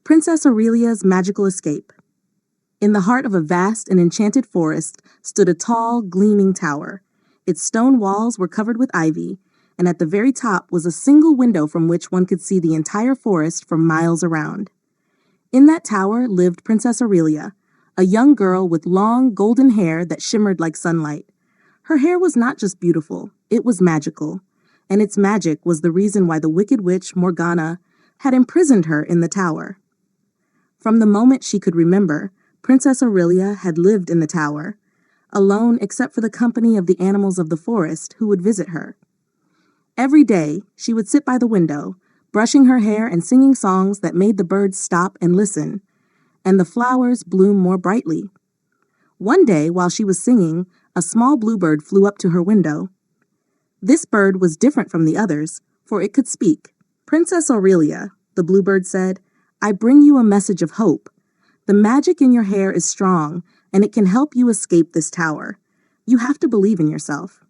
Princess Aurelia's Magical Escape. In the heart of a vast and enchanted forest stood a tall, gleaming tower. Its stone walls were covered with ivy, and at the very top was a single window from which one could see the entire forest for miles around. In that tower lived Princess Aurelia, a young girl with long, golden hair that shimmered like sunlight. Her hair was not just beautiful, it was magical, and its magic was the reason why the wicked witch Morgana had imprisoned her in the tower. From the moment she could remember, Princess Aurelia had lived in the tower, alone except for the company of the animals of the forest who would visit her. Every day, she would sit by the window, brushing her hair and singing songs that made the birds stop and listen, and the flowers bloom more brightly. One day, while she was singing, a small bluebird flew up to her window. This bird was different from the others, for it could speak. "Princess Aurelia," the bluebird said, "I bring you a message of hope. The magic in your hair is strong, and it can help you escape this tower. You have to believe in yourself."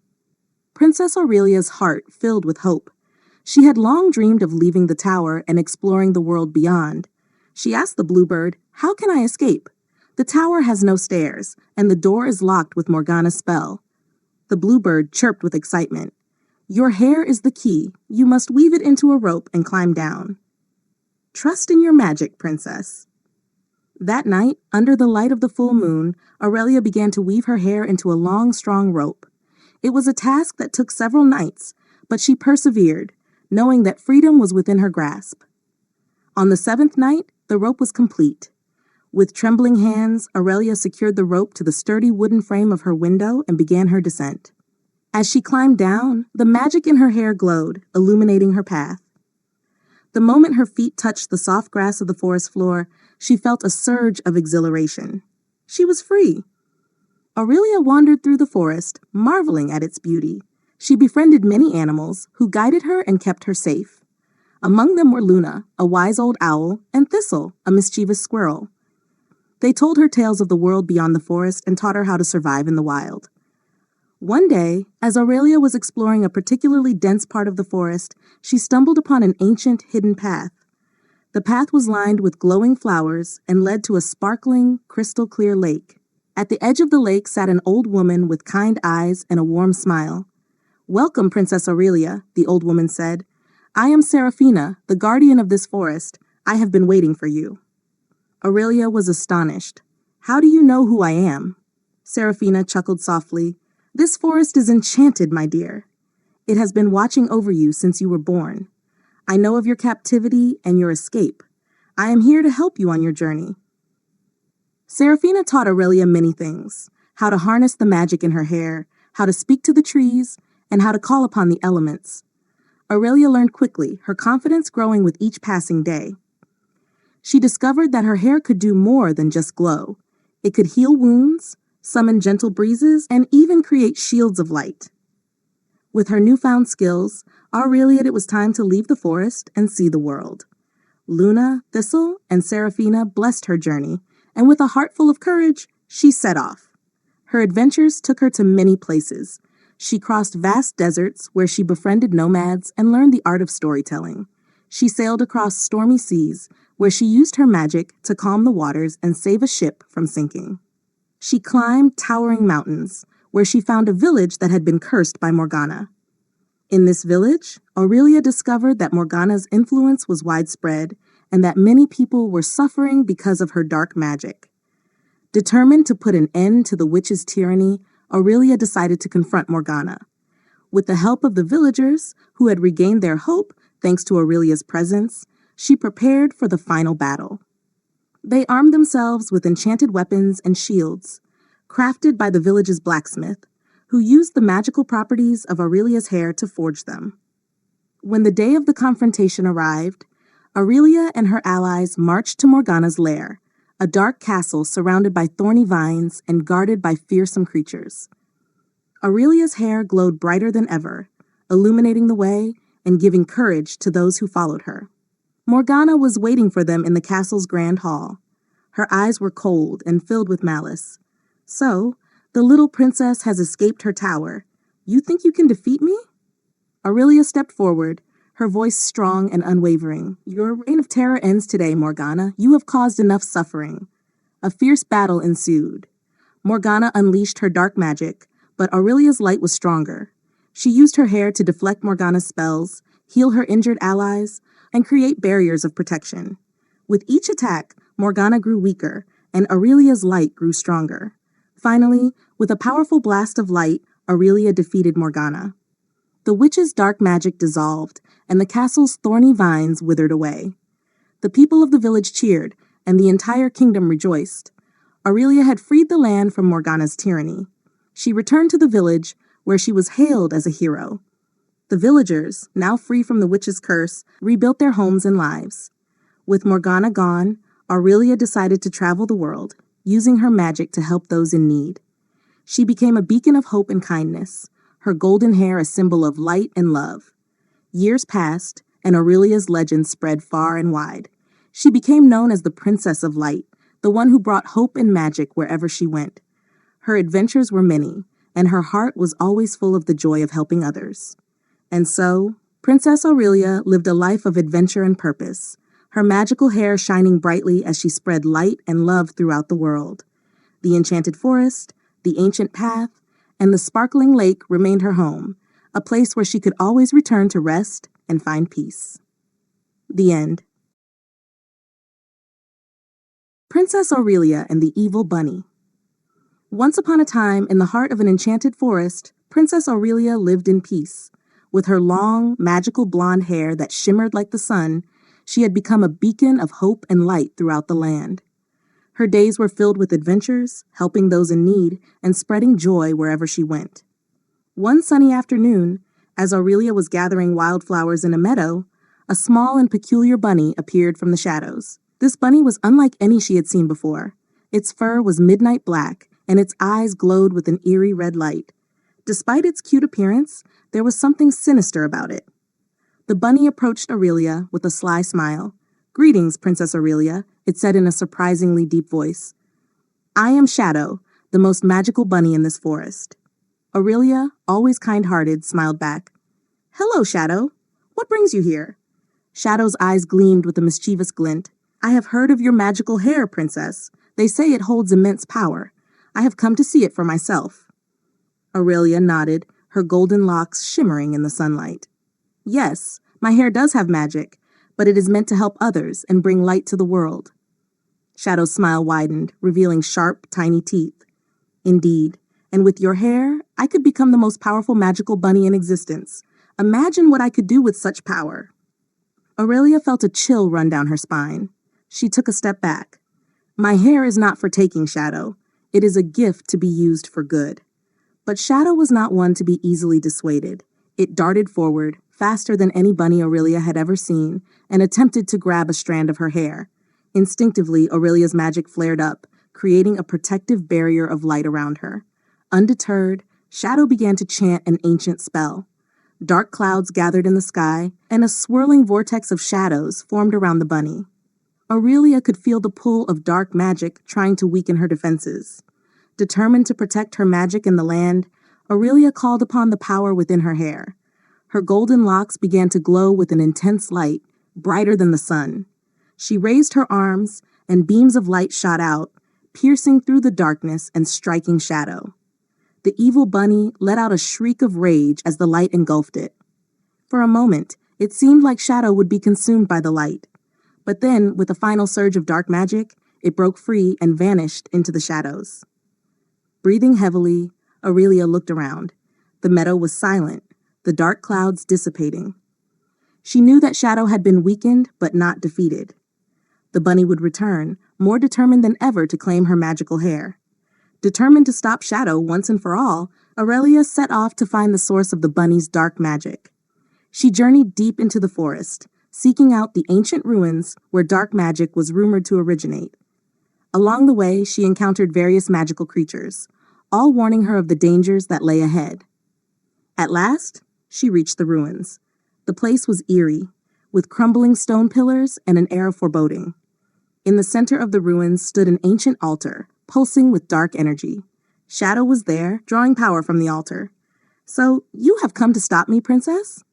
Princess Aurelia's heart filled with hope. She had long dreamed of leaving the tower and exploring the world beyond. She asked the bluebird, "How can I escape? The tower has no stairs, and the door is locked with Morgana's spell." The bluebird chirped with excitement. "Your hair is the key. You must weave it into a rope and climb down. Trust in your magic, princess." That night, under the light of the full moon, Aurelia began to weave her hair into a long, strong rope. It was a task that took several nights, but she persevered, knowing that freedom was within her grasp. On the 7th night, the rope was complete. With trembling hands, Aurelia secured the rope to the sturdy wooden frame of her window and began her descent. As she climbed down, the magic in her hair glowed, illuminating her path. The moment her feet touched the soft grass of the forest floor, she felt a surge of exhilaration. She was free. Aurelia wandered through the forest, marveling at its beauty. She befriended many animals who guided her and kept her safe. Among them were Luna, a wise old owl, and Thistle, a mischievous squirrel. They told her tales of the world beyond the forest and taught her how to survive in the wild. One day, as Aurelia was exploring a particularly dense part of the forest, she stumbled upon an ancient, hidden path. The path was lined with glowing flowers and led to a sparkling, crystal-clear lake. At the edge of the lake sat an old woman with kind eyes and a warm smile. "Welcome, Princess Aurelia," the old woman said. "I am Seraphina, the guardian of this forest. I have been waiting for you." Aurelia was astonished. "How do you know who I am?" Seraphina chuckled softly. "This forest is enchanted, my dear. It has been watching over you since you were born. I know of your captivity and your escape. I am here to help you on your journey." Seraphina taught Aurelia many things: how to harness the magic in her hair, how to speak to the trees, and how to call upon the elements. Aurelia learned quickly, her confidence growing with each passing day. She discovered that her hair could do more than just glow. It could heal wounds, summon gentle breezes, and even create shields of light. With her newfound skills, Aurelia it was time to leave the forest and see the world. Luna, Thistle, and Seraphina blessed her journey, and with a heart full of courage, she set off. Her adventures took her to many places. She crossed vast deserts where she befriended nomads and learned the art of storytelling. She sailed across stormy seas where she used her magic to calm the waters and save a ship from sinking. She climbed towering mountains where she found a village that had been cursed by Morgana. In this village, Aurelia discovered that Morgana's influence was widespread and that many people were suffering because of her dark magic. Determined to put an end to the witch's tyranny, Aurelia decided to confront Morgana. With the help of the villagers, who had regained their hope thanks to Aurelia's presence, she prepared for the final battle. They armed themselves with enchanted weapons and shields, crafted by the village's blacksmith, who used the magical properties of Aurelia's hair to forge them. When the day of the confrontation arrived, Aurelia and her allies marched to Morgana's lair, a dark castle surrounded by thorny vines and guarded by fearsome creatures. Aurelia's hair glowed brighter than ever, illuminating the way and giving courage to those who followed her. Morgana was waiting for them in the castle's grand hall. Her eyes were cold and filled with malice. "So, the little princess has escaped her tower. You think you can defeat me?" Aurelia stepped forward, her voice strong and unwavering. "Your reign of terror ends today, Morgana. You have caused enough suffering." A fierce battle ensued. Morgana unleashed her dark magic, but Aurelia's light was stronger. She used her hair to deflect Morgana's spells, heal her injured allies, and create barriers of protection. With each attack, Morgana grew weaker, and Aurelia's light grew stronger. Finally, with a powerful blast of light, Aurelia defeated Morgana. The witch's dark magic dissolved, and the castle's thorny vines withered away. The people of the village cheered, and the entire kingdom rejoiced. Aurelia had freed the land from Morgana's tyranny. She returned to the village, where she was hailed as a hero. The villagers, now free from the witch's curse, rebuilt their homes and lives. With Morgana gone, Aurelia decided to travel the world, using her magic to help those in need. She became a beacon of hope and kindness, her golden hair a symbol of light and love. Years passed, and Aurelia's legend spread far and wide. She became known as the Princess of Light, the one who brought hope and magic wherever she went. Her adventures were many, and her heart was always full of the joy of helping others. And so, Princess Aurelia lived a life of adventure and purpose, her magical hair shining brightly as she spread light and love throughout the world. The enchanted forest, the ancient path, and the sparkling lake remained her home, a place where she could always return to rest and find peace. The end. Princess Aurelia and the Evil Bunny. Once upon a time, in the heart of an enchanted forest, Princess Aurelia lived in peace. With her long, magical blonde hair that shimmered like the sun, she had become a beacon of hope and light throughout the land. Her days were filled with adventures, helping those in need, and spreading joy wherever she went. One sunny afternoon, as Aurelia was gathering wildflowers in a meadow, a small and peculiar bunny appeared from the shadows. This bunny was unlike any she had seen before. Its fur was midnight black, and its eyes glowed with an eerie red light. Despite its cute appearance, there was something sinister about it. The bunny approached Aurelia with a sly smile. "Greetings, Princess Aurelia," it said in a surprisingly deep voice. "I am Shadow, the most magical bunny in this forest." Aurelia, always kind-hearted, smiled back. "Hello, Shadow. What brings you here?" Shadow's eyes gleamed with a mischievous glint. "I have heard of your magical hair, Princess. They say it holds immense power. I have come to see it for myself." Aurelia nodded, her golden locks shimmering in the sunlight. "Yes, my hair does have magic, but it is meant to help others and bring light to the world." Shadow's smile widened, revealing sharp, tiny teeth. "Indeed, and with your hair, I could become the most powerful magical bunny in existence. Imagine what I could do with such power." Aurelia felt a chill run down her spine. She took a step back. "My hair is not for taking, Shadow. It is a gift to be used for good." But Shadow was not one to be easily dissuaded. It darted forward, faster than any bunny Aurelia had ever seen, and attempted to grab a strand of her hair. Instinctively, Aurelia's magic flared up, creating a protective barrier of light around her. Undeterred, Shadow began to chant an ancient spell. Dark clouds gathered in the sky, and a swirling vortex of shadows formed around the bunny. Aurelia could feel the pull of dark magic trying to weaken her defenses. Determined to protect her magic in the land, Aurelia called upon the power within her hair. Her golden locks began to glow with an intense light, brighter than the sun. She raised her arms, and beams of light shot out, piercing through the darkness and striking Shadow. The evil bunny let out a shriek of rage as the light engulfed it. For a moment, it seemed like Shadow would be consumed by the light. But then, with a final surge of dark magic, it broke free and vanished into the shadows. Breathing heavily, Aurelia looked around. The meadow was silent, the dark clouds dissipating. She knew that Shadow had been weakened but not defeated. The bunny would return, more determined than ever to claim her magical hair. Determined to stop Shadow once and for all, Aurelia set off to find the source of the bunny's dark magic. She journeyed deep into the forest, seeking out the ancient ruins where dark magic was rumored to originate. Along the way, she encountered various magical creatures, all warning her of the dangers that lay ahead. At last, she reached the ruins. The place was eerie, with crumbling stone pillars and an air of foreboding. In the center of the ruins stood an ancient altar, pulsing with dark energy. Shadow was there, drawing power from the altar. "So, you have come to stop me, Princess?"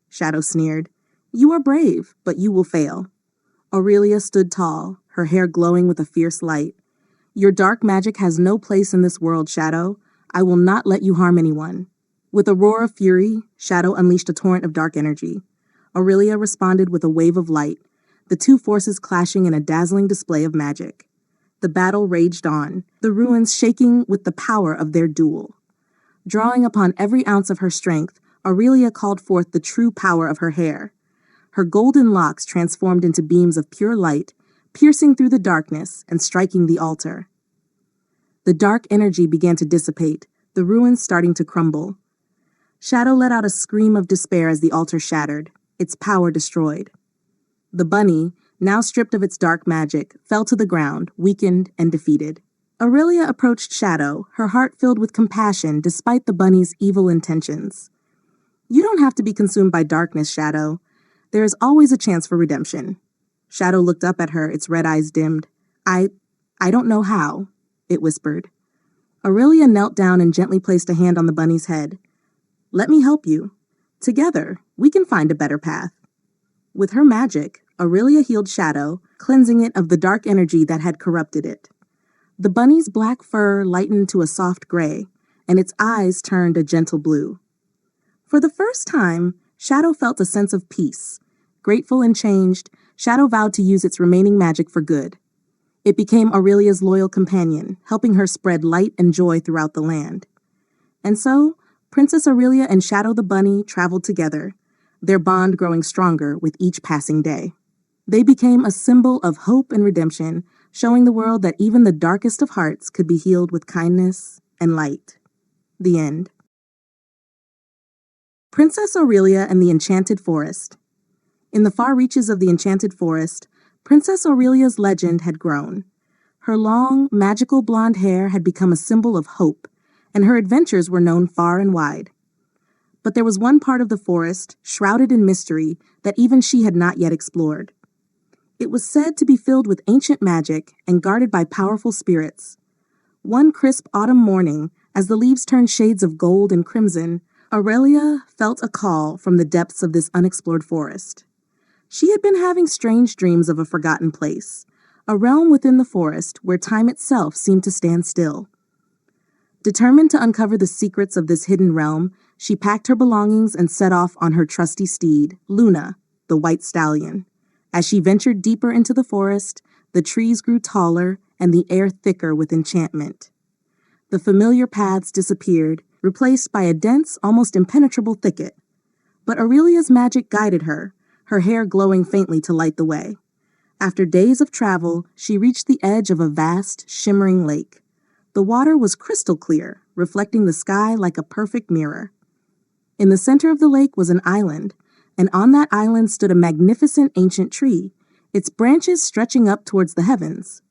Shadow sneered. You are brave, but you will fail. Aurelia stood tall, her hair glowing with a fierce light. Your dark magic has no place in this world, Shadow. I will not let you harm anyone. With a roar of fury, Shadow unleashed a torrent of dark energy. Aurelia responded with a wave of light, the two forces clashing in a dazzling display of magic. The battle raged on, the ruins shaking with the power of their duel. Drawing upon every ounce of her strength, Aurelia called forth the true power of her hair. Her golden locks transformed into beams of pure light, piercing through the darkness and striking the altar. The dark energy began to dissipate, the ruins starting to crumble. Shadow let out a scream of despair as the altar shattered, its power destroyed. The bunny, now stripped of its dark magic, fell to the ground, weakened and defeated. Aurelia approached Shadow, her heart filled with compassion despite the bunny's evil intentions. You don't have to be consumed by darkness, Shadow. There is always a chance for redemption. Shadow looked up at her, its red eyes dimmed. I don't know how, it whispered. Aurelia knelt down and gently placed a hand on the bunny's head. Let me help you. Together, we can find a better path. With her magic, Aurelia healed Shadow, cleansing it of the dark energy that had corrupted it. The bunny's black fur lightened to a soft gray, and its eyes turned a gentle blue. For the first time, Shadow felt a sense of peace. Grateful and changed, Shadow vowed to use its remaining magic for good. It became Aurelia's loyal companion, helping her spread light and joy throughout the land. And so, Princess Aurelia and Shadow the Bunny traveled together, their bond growing stronger with each passing day. They became a symbol of hope and redemption, showing the world that even the darkest of hearts could be healed with kindness and light. The end. Princess Aurelia and the Enchanted Forest. In the far reaches of the Enchanted Forest, Princess Aurelia's legend had grown. Her long, magical blonde hair had become a symbol of hope, and her adventures were known far and wide. But there was one part of the forest, shrouded in mystery, that even she had not yet explored. It was said to be filled with ancient magic and guarded by powerful spirits. One crisp autumn morning, as the leaves turned shades of gold and crimson, Aurelia felt a call from the depths of this unexplored forest. She had been having strange dreams of a forgotten place, a realm within the forest where time itself seemed to stand still. Determined to uncover the secrets of this hidden realm, she packed her belongings and set off on her trusty steed, Luna, the white stallion. As she ventured deeper into the forest, the trees grew taller and the air thicker with enchantment. The familiar paths disappeared, replaced by a dense, almost impenetrable thicket. But Aurelia's magic guided her, her hair glowing faintly to light the way. After days of travel, she reached the edge of a vast, shimmering lake. The water was crystal clear, reflecting the sky like a perfect mirror. In the center of the lake was an island, and on that island stood a magnificent ancient tree, its branches stretching up towards the heavens.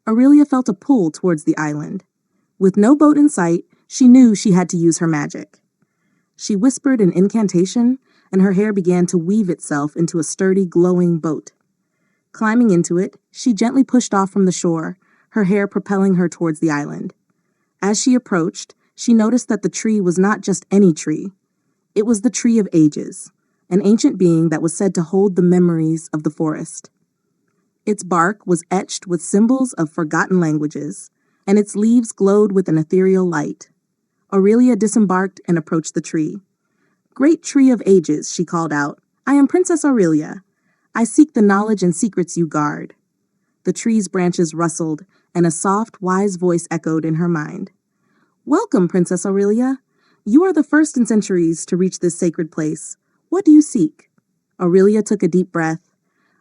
Aurelia felt a pull towards the island. With no boat in sight, she knew she had to use her magic. She whispered an incantation, and her hair began to weave itself into a sturdy, glowing boat. Climbing into it, she gently pushed off from the shore, her hair propelling her towards the island. As she approached, she noticed that the tree was not just any tree. It was the Tree of Ages, an ancient being that was said to hold the memories of the forest. Its bark was etched with symbols of forgotten languages, and its leaves glowed with an ethereal light. Aurelia disembarked and approached the tree. "Great Tree of Ages," she called out, "I am Princess Aurelia. I seek the knowledge and secrets you guard." The tree's branches rustled, and a soft, wise voice echoed in her mind. "Welcome, Princess Aurelia. You are the first in centuries to reach this sacred place. What do you seek?" Aurelia took a deep breath.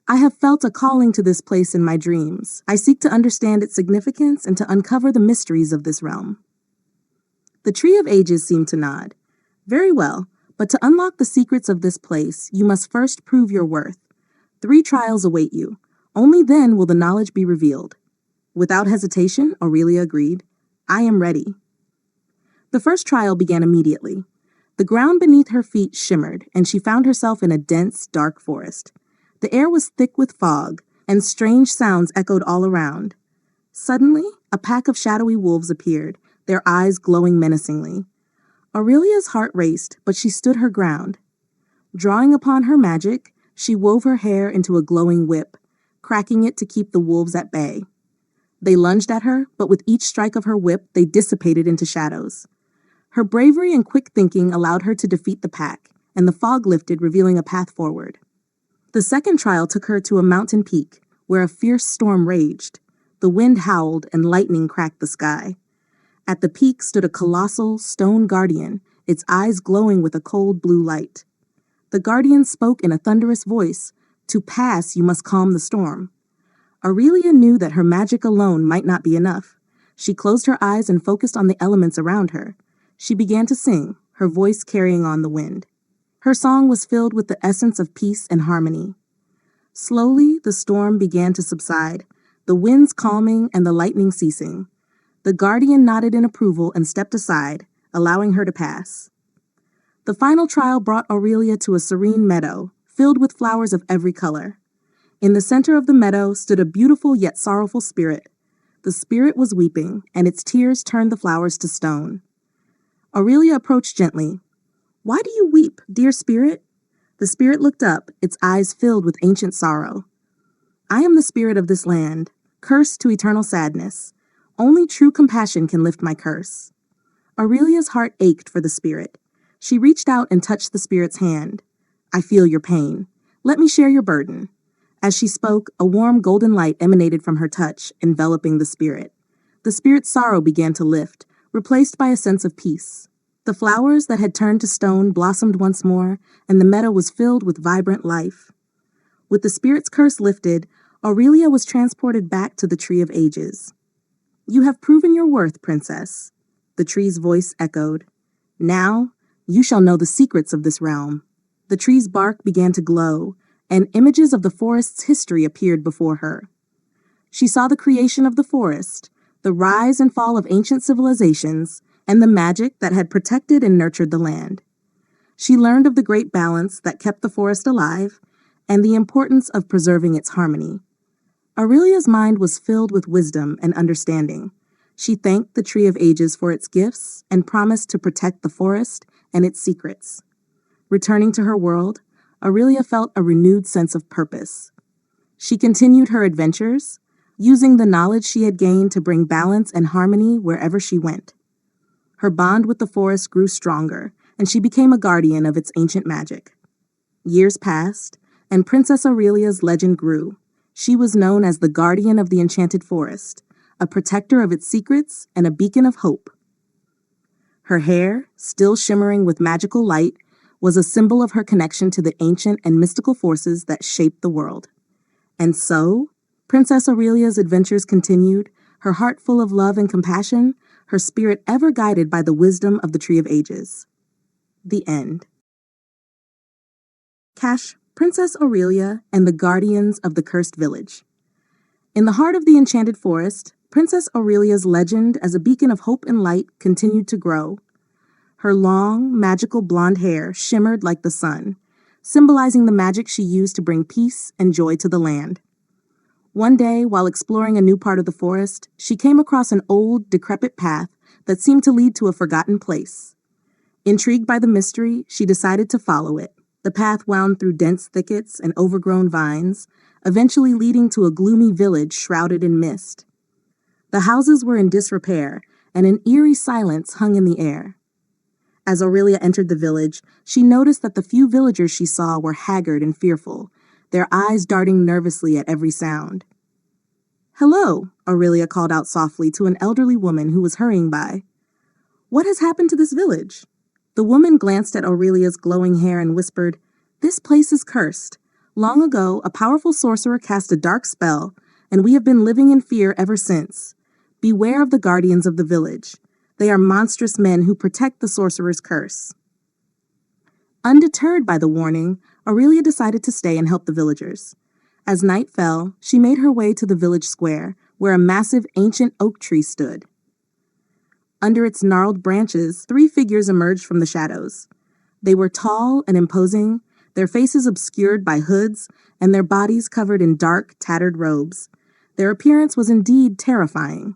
"I have felt a calling to this place in my dreams. I seek to understand its significance and to uncover the mysteries of this realm." The Tree of Ages seemed to nod. "Very well, but to unlock the secrets of this place, you must first prove your worth. 3 trials await you. Only then will the knowledge be revealed." Without hesitation, Aurelia agreed. "I am ready." The first trial began immediately. The ground beneath her feet shimmered, and she found herself in a dense, dark forest. The air was thick with fog, and strange sounds echoed all around. Suddenly, a pack of shadowy wolves appeared, their eyes glowing menacingly. Aurelia's heart raced, but she stood her ground. Drawing upon her magic, She wove her hair into a glowing whip, cracking it to keep the wolves at bay. They lunged at her, but with each strike of her whip, they dissipated into shadows. Her bravery and quick thinking allowed her to defeat the pack, and the fog lifted, revealing a path forward. The second trial took her to a mountain peak, where a fierce storm raged. The wind howled and lightning cracked the sky. At the peak stood a colossal stone guardian, its eyes glowing with a cold blue light. The guardian spoke in a thunderous voice, "To pass, you must calm the storm." Aurelia knew that her magic alone might not be enough. She closed her eyes and focused on the elements around her. She began to sing, her voice carrying on the wind. Her song was filled with the essence of peace and harmony. Slowly, the storm began to subside, the winds calming and the lightning ceasing. The guardian nodded in approval and stepped aside, allowing her to pass. The final trial brought Aurelia to a serene meadow, filled with flowers of every color. In the center of the meadow stood a beautiful yet sorrowful spirit. The spirit was weeping, and its tears turned the flowers to stone. Aurelia approached gently. "Why do you weep, dear spirit?" The spirit looked up, its eyes filled with ancient sorrow. "I am the spirit of this land, cursed to eternal sadness. Only true compassion can lift my curse." Aurelia's heart ached for the spirit. She reached out and touched the spirit's hand. "I feel your pain. Let me share your burden." As she spoke, a warm golden light emanated from her touch, enveloping the spirit. The spirit's sorrow began to lift, replaced by a sense of peace. The flowers that had turned to stone blossomed once more, and the meadow was filled with vibrant life. With the spirit's curse lifted, Aurelia was transported back to the Tree of Ages. "You have proven your worth, princess," the tree's voice echoed. "Now, you shall know the secrets of this realm." The tree's bark began to glow, and images of the forest's history appeared before her. She saw the creation of the forest, the rise and fall of ancient civilizations, and the magic that had protected and nurtured the land. She learned of the great balance that kept the forest alive, and the importance of preserving its harmony. Aurelia's mind was filled with wisdom and understanding. She thanked the Tree of Ages for its gifts and promised to protect the forest and its secrets. Returning to her world, Aurelia felt a renewed sense of purpose. She continued her adventures, using the knowledge she had gained to bring balance and harmony wherever she went. Her bond with the forest grew stronger, and she became a guardian of its ancient magic. Years passed, and Princess Aurelia's legend grew. She was known as the guardian of the enchanted forest, a protector of its secrets and a beacon of hope. Her hair, still shimmering with magical light, was a symbol of her connection to the ancient and mystical forces that shaped the world. And so, Princess Aurelia's adventures continued, her heart full of love and compassion, her spirit ever guided by the wisdom of the Tree of Ages. The end. Cash, Princess Aurelia and the Guardians of the Cursed Village. In the heart of the enchanted forest, Princess Aurelia's legend as a beacon of hope and light continued to grow. Her long, magical blonde hair shimmered like the sun, symbolizing the magic she used to bring peace and joy to the land. One day, while exploring a new part of the forest, she came across an old, decrepit path that seemed to lead to a forgotten place. Intrigued by the mystery, she decided to follow it. The path wound through dense thickets and overgrown vines, eventually leading to a gloomy village shrouded in mist. The houses were in disrepair, and an eerie silence hung in the air. As Aurelia entered the village, she noticed that the few villagers she saw were haggard and fearful, their eyes darting nervously at every sound. "Hello," Aurelia called out softly to an elderly woman who was hurrying by. "What has happened to this village?" The woman glanced at Aurelia's glowing hair and whispered, "This place is cursed. Long ago, a powerful sorcerer cast a dark spell, and we have been living in fear ever since. Beware of the guardians of the village. They are monstrous men who protect the sorcerer's curse." Undeterred by the warning, Aurelia decided to stay and help the villagers. As night fell, she made her way to the village square, where a massive ancient oak tree stood. Under its gnarled branches, 3 figures emerged from the shadows. They were tall and imposing, their faces obscured by hoods, and their bodies covered in dark, tattered robes. Their appearance was indeed terrifying.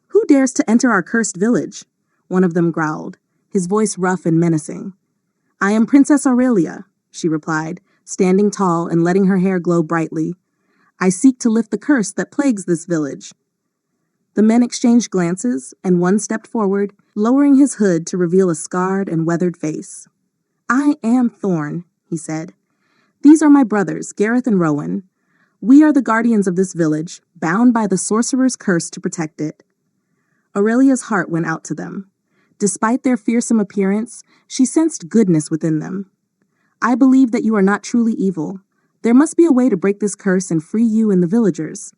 "Who dares to enter our cursed village?" one of them growled, his voice rough and menacing. "I am Princess Aurelia," she replied, standing tall and letting her hair glow brightly. "I seek to lift the curse that plagues this village." The men exchanged glances, and one stepped forward, lowering his hood to reveal a scarred and weathered face. "I am Thorn," he said. "These are my brothers, Gareth and Rowan. We are the guardians of this village, bound by the sorcerer's curse to protect it." Aurelia's heart went out to them. Despite their fearsome appearance, she sensed goodness within them. "I believe that you are not truly evil. There must be a way to break this curse and free you and the villagers."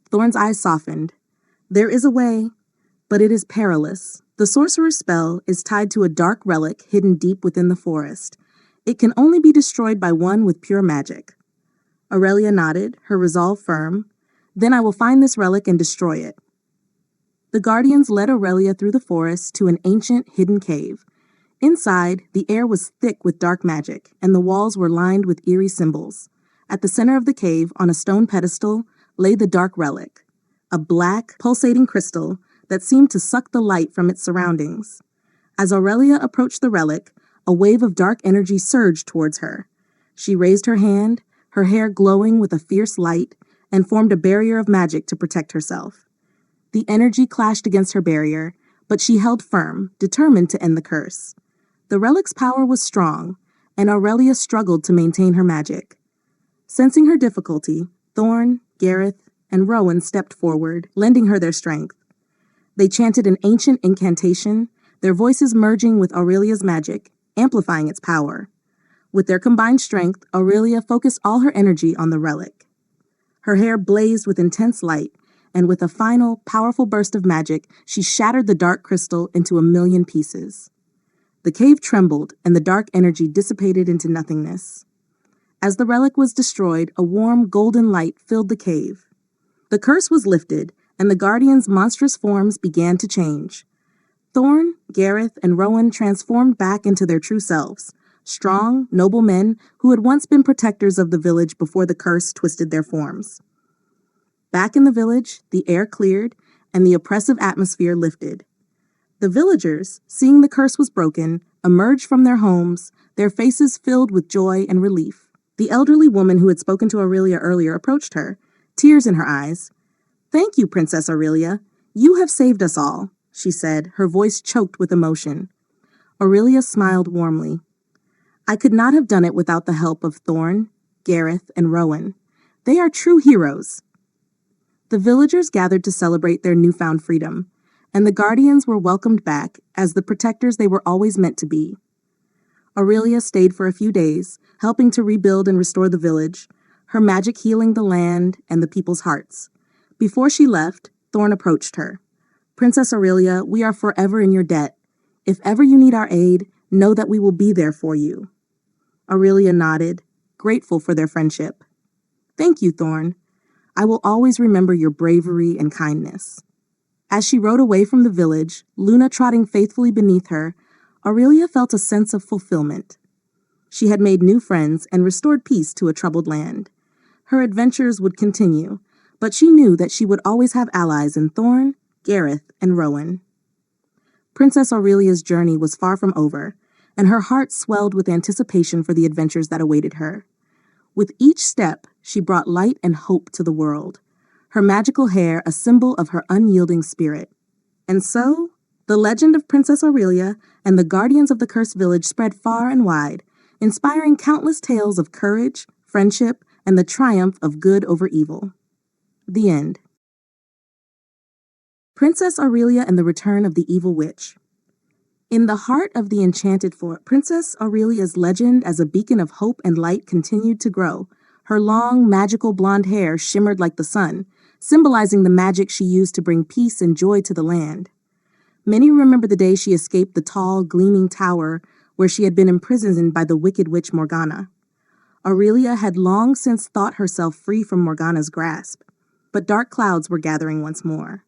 Thorn's eyes softened. "There is a way, but it is perilous. The sorcerer's spell is tied to a dark relic hidden deep within the forest. It can only be destroyed by one with pure magic." Aurelia nodded, her resolve firm. "Then I will find this relic and destroy it." The guardians led Aurelia through the forest to an ancient, hidden cave. Inside, the air was thick with dark magic, and the walls were lined with eerie symbols. At the center of the cave, on a stone pedestal, lay the dark relic, a black, pulsating crystal that seemed to suck the light from its surroundings. As Aurelia approached the relic, a wave of dark energy surged towards her. She raised her hand, her hair glowing with a fierce light, and formed a barrier of magic to protect herself. The energy clashed against her barrier, but she held firm, determined to end the curse. The relic's power was strong, and Aurelia struggled to maintain her magic. Sensing her difficulty, Thorn, Gareth, and Rowan stepped forward, lending her their strength. They chanted an ancient incantation, their voices merging with Aurelia's magic, amplifying its power. With their combined strength, Aurelia focused all her energy on the relic. Her hair blazed with intense light, and with a final, powerful burst of magic, she shattered the dark crystal into a million pieces. The cave trembled, and the dark energy dissipated into nothingness. As the relic was destroyed, a warm, golden light filled the cave. The curse was lifted, and the guardians' monstrous forms began to change. Thorn, Gareth, and Rowan transformed back into their true selves, strong, noble men who had once been protectors of the village before the curse twisted their forms. Back in the village, the air cleared, and the oppressive atmosphere lifted. The villagers, seeing the curse was broken, emerged from their homes, their faces filled with joy and relief. The elderly woman who had spoken to Aurelia earlier approached her, tears in her eyes. "Thank you, Princess Aurelia. You have saved us all," she said, her voice choked with emotion. Aurelia smiled warmly. "I could not have done it without the help of Thorn, Gareth, and Rowan. They are true heroes." The villagers gathered to celebrate their newfound freedom, and the guardians were welcomed back as the protectors they were always meant to be. Aurelia stayed for a few days, helping to rebuild and restore the village, her magic healing the land and the people's hearts. Before she left, Thorn approached her. "Princess Aurelia, we are forever in your debt. If ever you need our aid, know that we will be there for you." Aurelia nodded, grateful for their friendship. "Thank you, Thorn. I will always remember your bravery and kindness." As she rode away from the village, Luna trotting faithfully beneath her, Aurelia felt a sense of fulfillment. She had made new friends and restored peace to a troubled land. Her adventures would continue, but she knew that she would always have allies in Thorn, Gareth, and Rowan. Princess Aurelia's journey was far from over, and her heart swelled with anticipation for the adventures that awaited her. With each step, she brought light and hope to the world, her magical hair a symbol of her unyielding spirit. And so, the legend of Princess Aurelia and the guardians of the cursed village spread far and wide, inspiring countless tales of courage, friendship, and the triumph of good over evil. The end. Princess Aurelia and the Return of the Evil Witch. In the heart of the Enchanted Fort, Princess Aurelia's legend as a beacon of hope and light continued to grow. Her long, magical blonde hair shimmered like the sun, symbolizing the magic she used to bring peace and joy to the land. Many remember the day she escaped the tall, gleaming tower where she had been imprisoned by the wicked witch Morgana. Aurelia had long since thought herself free from Morgana's grasp, but dark clouds were gathering once more.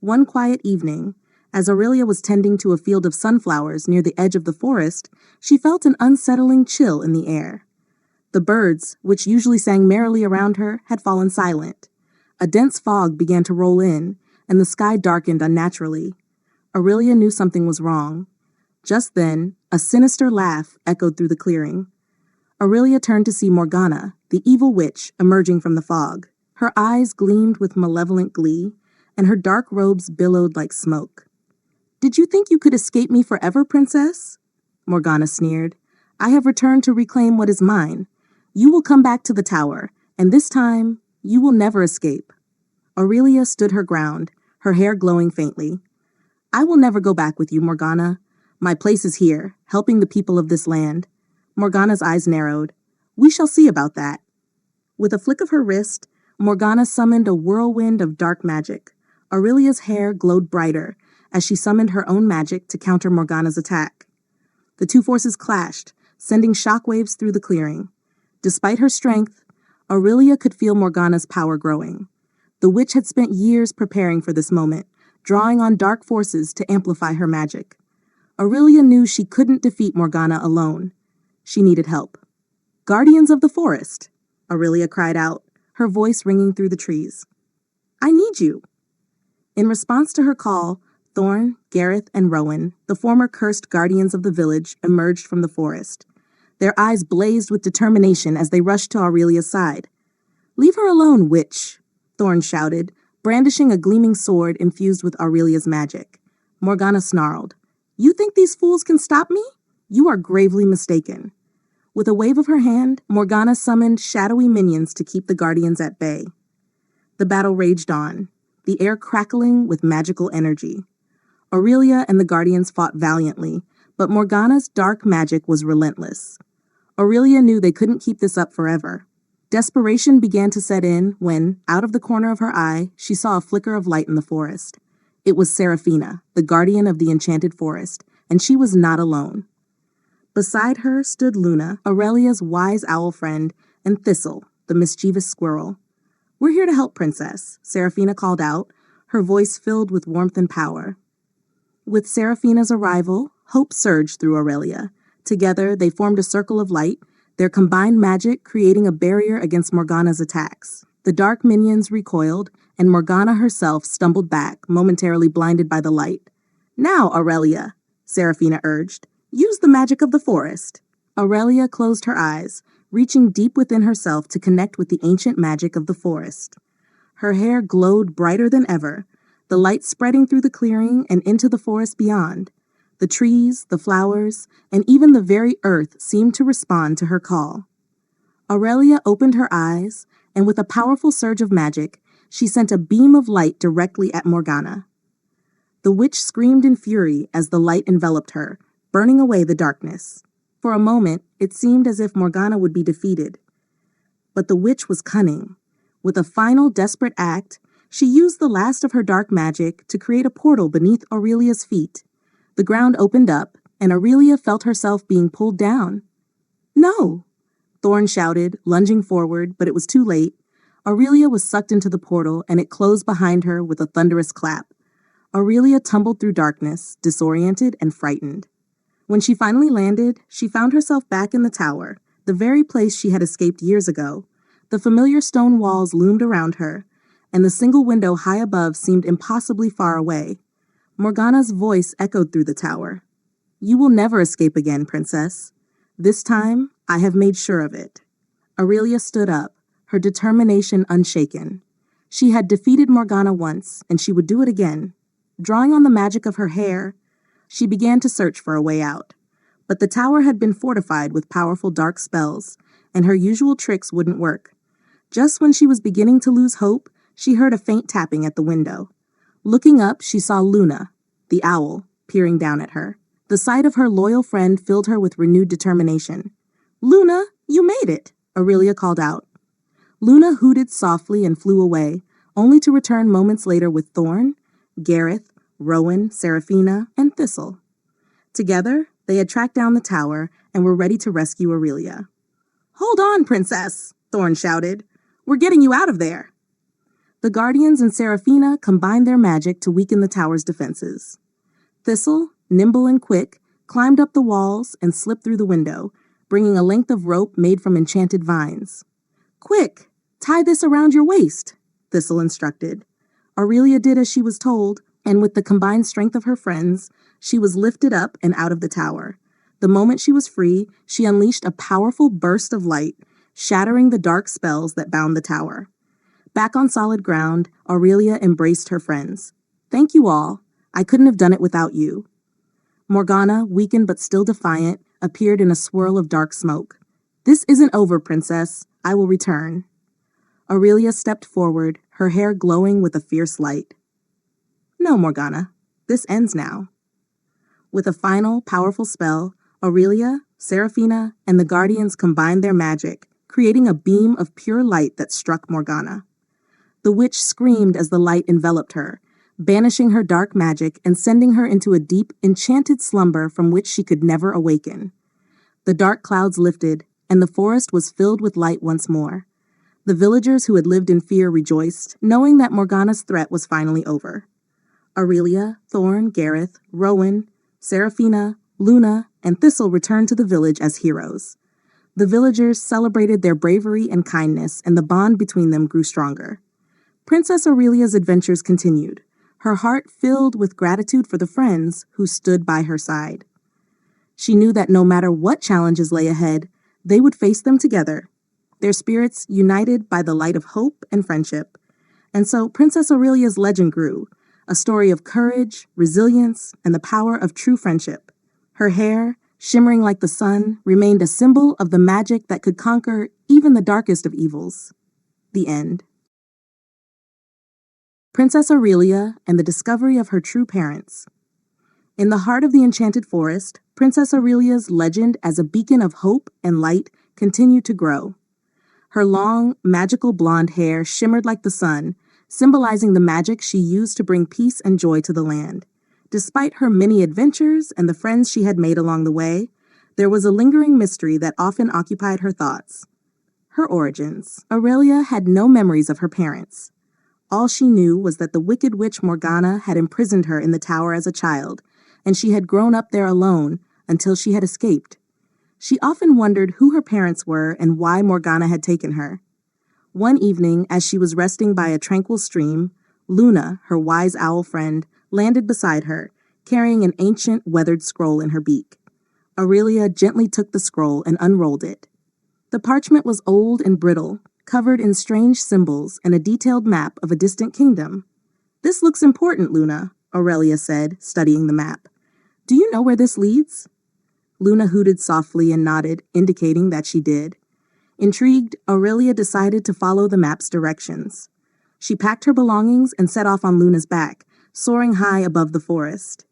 One quiet evening, as Aurelia was tending to a field of sunflowers near the edge of the forest, she felt an unsettling chill in the air. The birds, which usually sang merrily around her, had fallen silent. A dense fog began to roll in, and the sky darkened unnaturally. Aurelia knew something was wrong. Just then, a sinister laugh echoed through the clearing. Aurelia turned to see Morgana, the evil witch, emerging from the fog. Her eyes gleamed with malevolent glee, and her dark robes billowed like smoke. "Did you think you could escape me forever, princess?" Morgana sneered. "I have returned to reclaim what is mine. You will come back to the tower, and this time, you will never escape." Aurelia stood her ground, her hair glowing faintly. "I will never go back with you, Morgana. My place is here, helping the people of this land." Morgana's eyes narrowed. "We shall see about that." With a flick of her wrist, Morgana summoned a whirlwind of dark magic. Aurelia's hair glowed brighter as she summoned her own magic to counter Morgana's attack. The two forces clashed, sending shockwaves through the clearing. Despite her strength, Aurelia could feel Morgana's power growing. The witch had spent years preparing for this moment, drawing on dark forces to amplify her magic. Aurelia knew she couldn't defeat Morgana alone. She needed help. "Guardians of the forest!" Aurelia cried out, her voice ringing through the trees. "I need you!" In response to her call, Thorn, Gareth, and Rowan, the former cursed guardians of the village, emerged from the forest. Their eyes blazed with determination as they rushed to Aurelia's side. "Leave her alone, witch!" Thorn shouted, brandishing a gleaming sword infused with Aurelia's magic. Morgana snarled. "You think these fools can stop me? You are gravely mistaken." With a wave of her hand, Morgana summoned shadowy minions to keep the guardians at bay. The battle raged on, the air crackling with magical energy. Aurelia and the guardians fought valiantly, but Morgana's dark magic was relentless. Aurelia knew they couldn't keep this up forever. Desperation began to set in when, out of the corner of her eye, she saw a flicker of light in the forest. It was Seraphina, the guardian of the enchanted forest, and she was not alone. Beside her stood Luna, Aurelia's wise owl friend, and Thistle, the mischievous squirrel. "We're here to help, Princess," Seraphina called out, her voice filled with warmth and power. With Seraphina's arrival, hope surged through Aurelia. Together, they formed a circle of light, their combined magic creating a barrier against Morgana's attacks. The dark minions recoiled, and Morgana herself stumbled back, momentarily blinded by the light. "Now, Aurelia," Seraphina urged, "use the magic of the forest." Aurelia closed her eyes, reaching deep within herself to connect with the ancient magic of the forest. Her hair glowed brighter than ever, the light spreading through the clearing and into the forest beyond. The trees, the flowers, and even the very earth seemed to respond to her call. Aurelia opened her eyes, and with a powerful surge of magic, she sent a beam of light directly at Morgana. The witch screamed in fury as the light enveloped her, burning away the darkness. For a moment, it seemed as if Morgana would be defeated. But the witch was cunning. With a final desperate act, she used the last of her dark magic to create a portal beneath Aurelia's feet. The ground opened up, and Aurelia felt herself being pulled down. "No!" Thorn shouted, lunging forward, but it was too late. Aurelia was sucked into the portal, and it closed behind her with a thunderous clap. Aurelia tumbled through darkness, disoriented and frightened. When she finally landed, she found herself back in the tower, the very place she had escaped years ago. The familiar stone walls loomed around her, and the single window high above seemed impossibly far away. Morgana's voice echoed through the tower. "You will never escape again, Princess. This time, I have made sure of it." Aurelia stood up, her determination unshaken. She had defeated Morgana once, and she would do it again. Drawing on the magic of her hair, she began to search for a way out. But the tower had been fortified with powerful dark spells, and her usual tricks wouldn't work. Just when she was beginning to lose hope, she heard a faint tapping at the window. Looking up, she saw Luna, the owl, peering down at her. The sight of her loyal friend filled her with renewed determination. "Luna, you made it!" Aurelia called out. Luna hooted softly and flew away, only to return moments later with Thorn, Gareth, Rowan, Seraphina, and Thistle. Together, they had tracked down the tower and were ready to rescue Aurelia. "Hold on, Princess!" Thorn shouted. "We're getting you out of there!" The Guardians and Seraphina combined their magic to weaken the tower's defenses. Thistle, nimble and quick, climbed up the walls and slipped through the window, bringing a length of rope made from enchanted vines. "Quick, tie this around your waist," Thistle instructed. Aurelia did as she was told, and with the combined strength of her friends, she was lifted up and out of the tower. The moment she was free, she unleashed a powerful burst of light, shattering the dark spells that bound the tower. Back on solid ground, Aurelia embraced her friends. "Thank you all. I couldn't have done it without you." Morgana, weakened but still defiant, appeared in a swirl of dark smoke. "This isn't over, Princess. I will return." Aurelia stepped forward, her hair glowing with a fierce light. "No, Morgana. This ends now." With a final, powerful spell, Aurelia, Seraphina, and the Guardians combined their magic, creating a beam of pure light that struck Morgana. The witch screamed as the light enveloped her, banishing her dark magic and sending her into a deep, enchanted slumber from which she could never awaken. The dark clouds lifted, and the forest was filled with light once more. The villagers who had lived in fear rejoiced, knowing that Morgana's threat was finally over. Aurelia, Thorn, Gareth, Rowan, Seraphina, Luna, and Thistle returned to the village as heroes. The villagers celebrated their bravery and kindness, and the bond between them grew stronger. Princess Aurelia's adventures continued, her heart filled with gratitude for the friends who stood by her side. She knew that no matter what challenges lay ahead, they would face them together, their spirits united by the light of hope and friendship. And so Princess Aurelia's legend grew, a story of courage, resilience, and the power of true friendship. Her hair, shimmering like the sun, remained a symbol of the magic that could conquer even the darkest of evils. The end. Princess Aurelia and the discovery of her true parents. In the heart of the Enchanted Forest, Princess Aurelia's legend as a beacon of hope and light continued to grow. Her long, magical blonde hair shimmered like the sun, symbolizing the magic she used to bring peace and joy to the land. Despite her many adventures and the friends she had made along the way, there was a lingering mystery that often occupied her thoughts. Her origins. Aurelia had no memories of her parents. All she knew was that the wicked witch Morgana had imprisoned her in the tower as a child, and she had grown up there alone until she had escaped. She often wondered who her parents were and why Morgana had taken her. One evening, as she was resting by a tranquil stream, Luna, her wise owl friend, landed beside her, carrying an ancient, weathered scroll in her beak. Aurelia gently took the scroll and unrolled it. The parchment was old and brittle, covered in strange symbols and a detailed map of a distant kingdom. "This looks important, Luna," Aurelia said, studying the map. "Do you know where this leads?" Luna hooted softly and nodded, indicating that she did. Intrigued, Aurelia decided to follow the map's directions. She packed her belongings and set off on Luna's back, soaring high above the forest.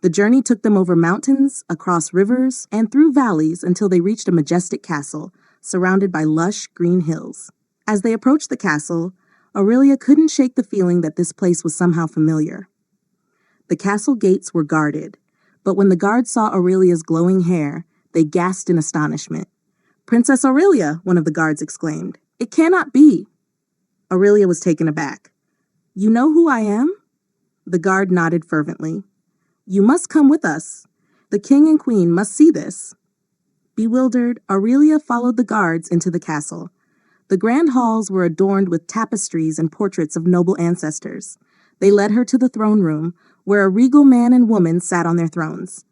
The journey took them over mountains, across rivers, and through valleys until they reached a majestic castle, surrounded by lush, green hills. As they approached the castle, Aurelia couldn't shake the feeling that this place was somehow familiar. The castle gates were guarded, but when the guards saw Aurelia's glowing hair, they gasped in astonishment. "Princess Aurelia!" one of the guards exclaimed. "It cannot be!" Aurelia was taken aback. "You know who I am?" The guard nodded fervently. "You must come with us. The king and queen must see this." Bewildered, Aurelia followed the guards into the castle. The grand halls were adorned with tapestries and portraits of noble ancestors. They led her to the throne room, where a regal man and woman sat on their thrones.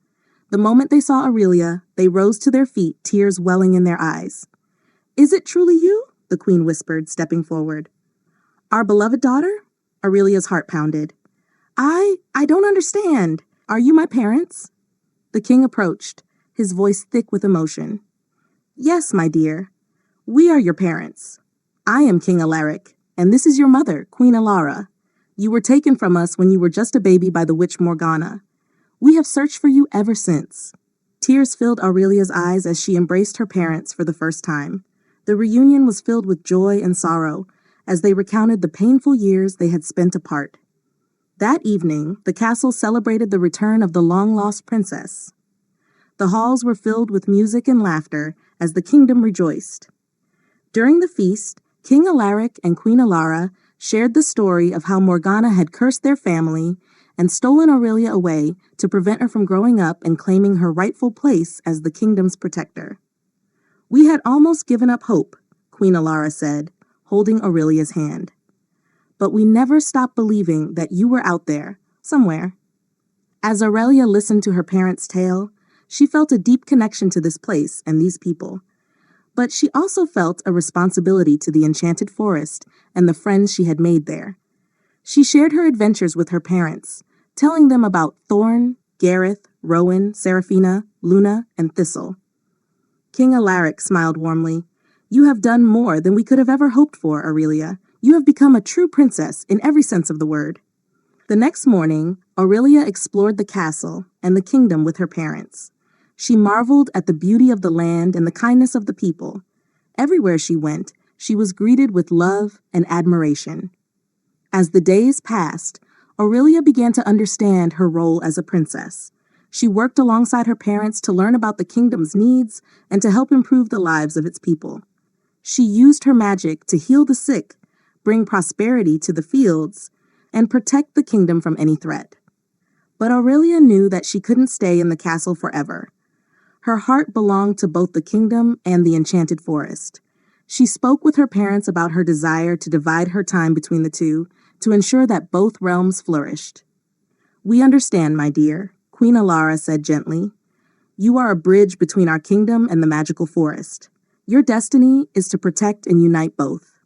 The moment they saw Aurelia, they rose to their feet, tears welling in their eyes. "Is it truly you?" the queen whispered, stepping forward. "Our beloved daughter?" Aurelia's heart pounded. I don't understand. Are you my parents?" The king approached, his voice thick with emotion. "Yes, my dear. We are your parents. I am King Alaric, and this is your mother, Queen Alara. You were taken from us when you were just a baby by the witch Morgana. We have searched for you ever since." Tears filled Aurelia's eyes as she embraced her parents for the first time. The reunion was filled with joy and sorrow as they recounted the painful years they had spent apart. That evening, the castle celebrated the return of the long-lost princess. The halls were filled with music and laughter as the kingdom rejoiced. During the feast, King Alaric and Queen Alara shared the story of how Morgana had cursed their family and stolen Aurelia away to prevent her from growing up and claiming her rightful place as the kingdom's protector. "We had almost given up hope," Queen Alara said, holding Aurelia's hand. "But we never stopped believing that you were out there, somewhere." As Aurelia listened to her parents' tale, She felt a deep connection to this place and these people. But she also felt a responsibility to the enchanted forest and the friends she had made there. She shared her adventures with her parents, telling them about Thorn, Gareth, Rowan, Seraphina, Luna, and Thistle. King Alaric smiled warmly. "You have done more than we could have ever hoped for, Aurelia. You have become a true princess in every sense of the word." The next morning, Aurelia explored the castle and the kingdom with her parents. She marveled at the beauty of the land and the kindness of the people. Everywhere she went, she was greeted with love and admiration. As the days passed, Aurelia began to understand her role as a princess. She worked alongside her parents to learn about the kingdom's needs and to help improve the lives of its people. She used her magic to heal the sick, bring prosperity to the fields, and protect the kingdom from any threat. But Aurelia knew that she couldn't stay in the castle forever. Her heart belonged to both the kingdom and the enchanted forest. She spoke with her parents about her desire to divide her time between the two to ensure that both realms flourished. "We understand, my dear," Queen Alara said gently. "You are a bridge between our kingdom and the magical forest. Your destiny is to protect and unite both."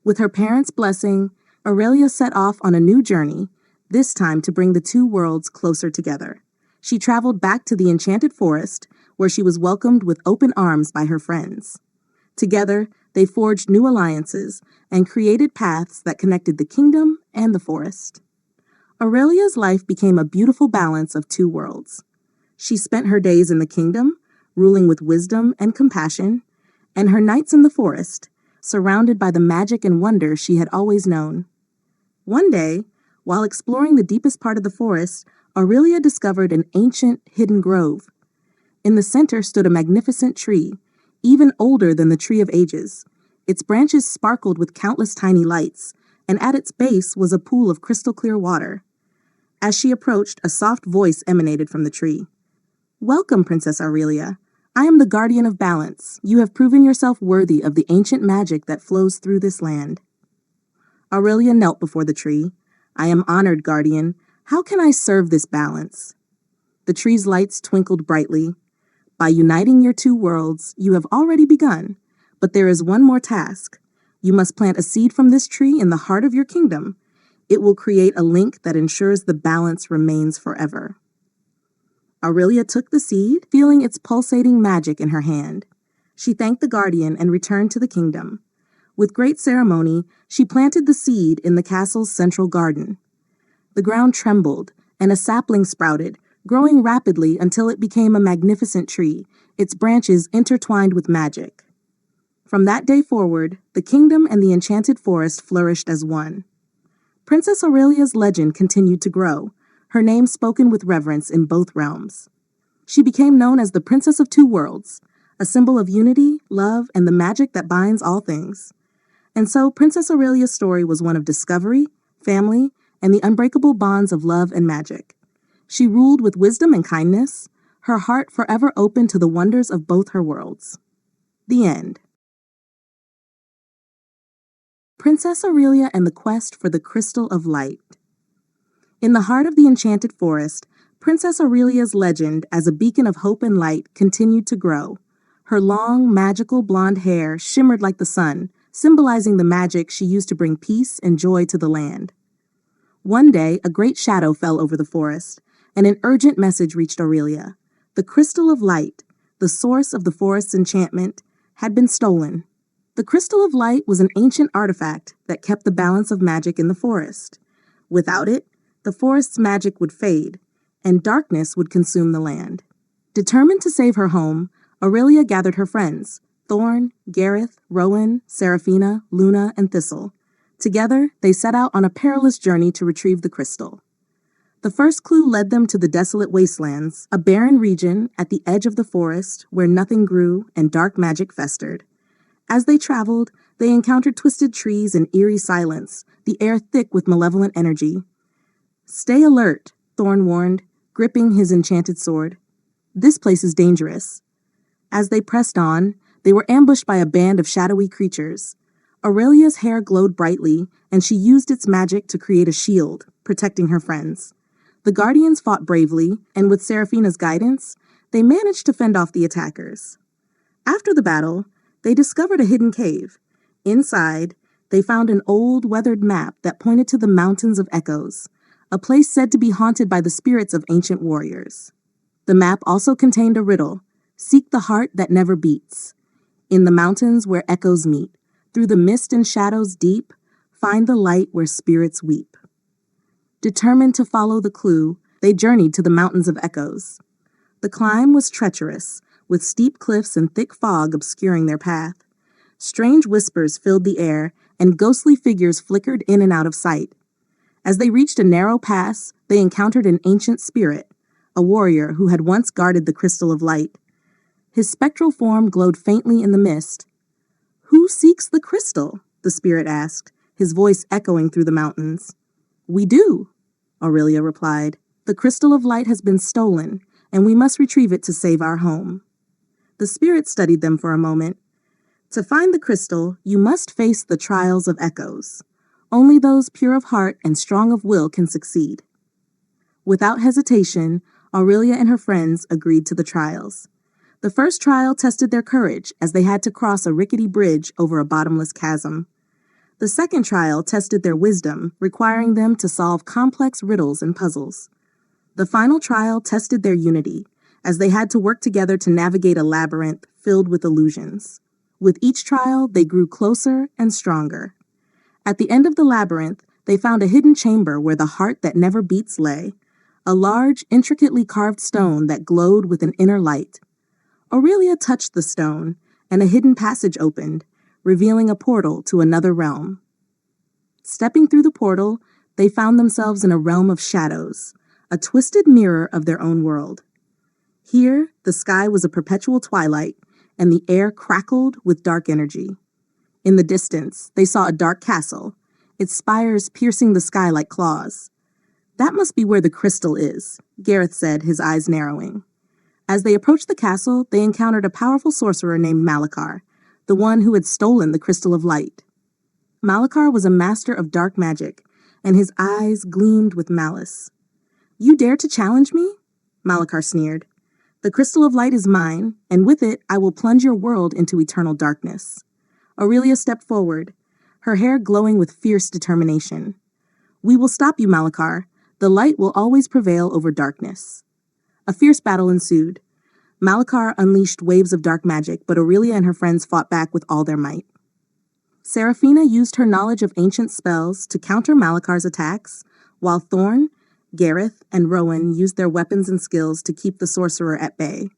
With her parents' blessing, Aurelia set off on a new journey, this time to bring the two worlds closer together. She traveled back to the enchanted forest, where she was welcomed with open arms by her friends. Together, they forged new alliances and created paths that connected the kingdom and the forest. Aurelia's life became a beautiful balance of two worlds. She spent her days in the kingdom, ruling with wisdom and compassion, and her nights in the forest, surrounded by the magic and wonder she had always known. One day, while exploring the deepest part of the forest, Aurelia discovered an ancient, hidden grove. In the center stood a magnificent tree, even older than the Tree of Ages. Its branches sparkled with countless tiny lights, and at its base was a pool of crystal-clear water. As she approached, a soft voice emanated from the tree. "Welcome, Princess Aurelia. I am the guardian of balance. You have proven yourself worthy of the ancient magic that flows through this land." Aurelia knelt before the tree. "I am honored, guardian. How can I serve this balance?" The tree's lights twinkled brightly. "By uniting your two worlds, you have already begun. But there is one more task. You must plant a seed from this tree in the heart of your kingdom. It will create a link that ensures the balance remains forever." Aurelia took the seed, feeling its pulsating magic in her hand. She thanked the guardian and returned to the kingdom. With great ceremony, she planted the seed in the castle's central garden. The ground trembled, and a sapling sprouted, growing rapidly until it became a magnificent tree, its branches intertwined with magic. From that day forward, the kingdom and the enchanted forest flourished as one. Princess Aurelia's legend continued to grow, her name spoken with reverence in both realms. She became known as the Princess of Two Worlds, a symbol of unity, love, and the magic that binds all things. And so Princess Aurelia's story was one of discovery, family, and the unbreakable bonds of love and magic. She ruled with wisdom and kindness, her heart forever open to the wonders of both her worlds. The end. Princess Aurelia and the Quest for the Crystal of Light. In the heart of the enchanted forest, Princess Aurelia's legend as a beacon of hope and light continued to grow. Her long, magical blonde hair shimmered like the sun, symbolizing the magic she used to bring peace and joy to the land. One day, a great shadow fell over the forest, and an urgent message reached Aurelia. The Crystal of Light, the source of the forest's enchantment, had been stolen. The Crystal of Light was an ancient artifact that kept the balance of magic in the forest. Without it, the forest's magic would fade, and darkness would consume the land. Determined to save her home, Aurelia gathered her friends, Thorn, Gareth, Rowan, Seraphina, Luna, and Thistle. Together, they set out on a perilous journey to retrieve the crystal. The first clue led them to the desolate wastelands, a barren region at the edge of the forest where nothing grew and dark magic festered. As they traveled, they encountered twisted trees and eerie silence, the air thick with malevolent energy. "Stay alert," Thorn warned, gripping his enchanted sword. "This place is dangerous." As they pressed on, they were ambushed by a band of shadowy creatures. Aurelia's hair glowed brightly, and she used its magic to create a shield, protecting her friends. The Guardians fought bravely, and with Seraphina's guidance, They managed to fend off the attackers. After the battle, they discovered a hidden cave. Inside, they found an old, weathered map that pointed to the Mountains of Echoes, a place said to be haunted by the spirits of ancient warriors. The map also contained a riddle: seek the heart that never beats. In the mountains where echoes meet, through the mist and shadows deep, find the light where spirits weep. Determined to follow the clue, they journeyed to the Mountains of Echoes. The climb was treacherous, with steep cliffs and thick fog obscuring their path. Strange whispers filled the air, and ghostly figures flickered in and out of sight. As they reached a narrow pass, they encountered an ancient spirit, a warrior who had once guarded the Crystal of Light. His spectral form glowed faintly in the mist. "Who seeks the crystal?" the spirit asked, his voice echoing through the mountains. "We do," Aurelia replied. "The Crystal of Light has been stolen, and we must retrieve it to save our home." The spirit studied them for a moment. "To find the crystal, you must face the trials of echoes. Only those pure of heart and strong of will can succeed." Without hesitation, Aurelia and her friends agreed to the trials. The first trial tested their courage, as they had to cross a rickety bridge over a bottomless chasm. The second trial tested their wisdom, requiring them to solve complex riddles and puzzles. The final trial tested their unity, as they had to work together to navigate a labyrinth filled with illusions. With each trial, they grew closer and stronger. At the end of the labyrinth, they found a hidden chamber where the heart that never beats lay, a large, intricately carved stone that glowed with an inner light. Aurelia touched the stone, and a hidden passage opened, revealing a portal to another realm. Stepping through the portal, they found themselves in a realm of shadows, a twisted mirror of their own world. Here, the sky was a perpetual twilight, and the air crackled with dark energy. In the distance, they saw a dark castle, its spires piercing the sky like claws. "That must be where the crystal is," Gareth said, his eyes narrowing. As they approached the castle, they encountered a powerful sorcerer named Malachar, the one who had stolen the Crystal of Light. Malachar was a master of dark magic, and his eyes gleamed with malice. "You dare to challenge me?" Malachar sneered. "The Crystal of Light is mine, and with it I will plunge your world into eternal darkness." Aurelia stepped forward, her hair glowing with fierce determination. "We will stop you, Malachar. The light will always prevail over darkness." A fierce battle ensued. Malachar unleashed waves of dark magic, but Aurelia and her friends fought back with all their might. Seraphina used her knowledge of ancient spells to counter Malachar's attacks, while Thorn, Gareth, and Rowan used their weapons and skills to keep the sorcerer at bay.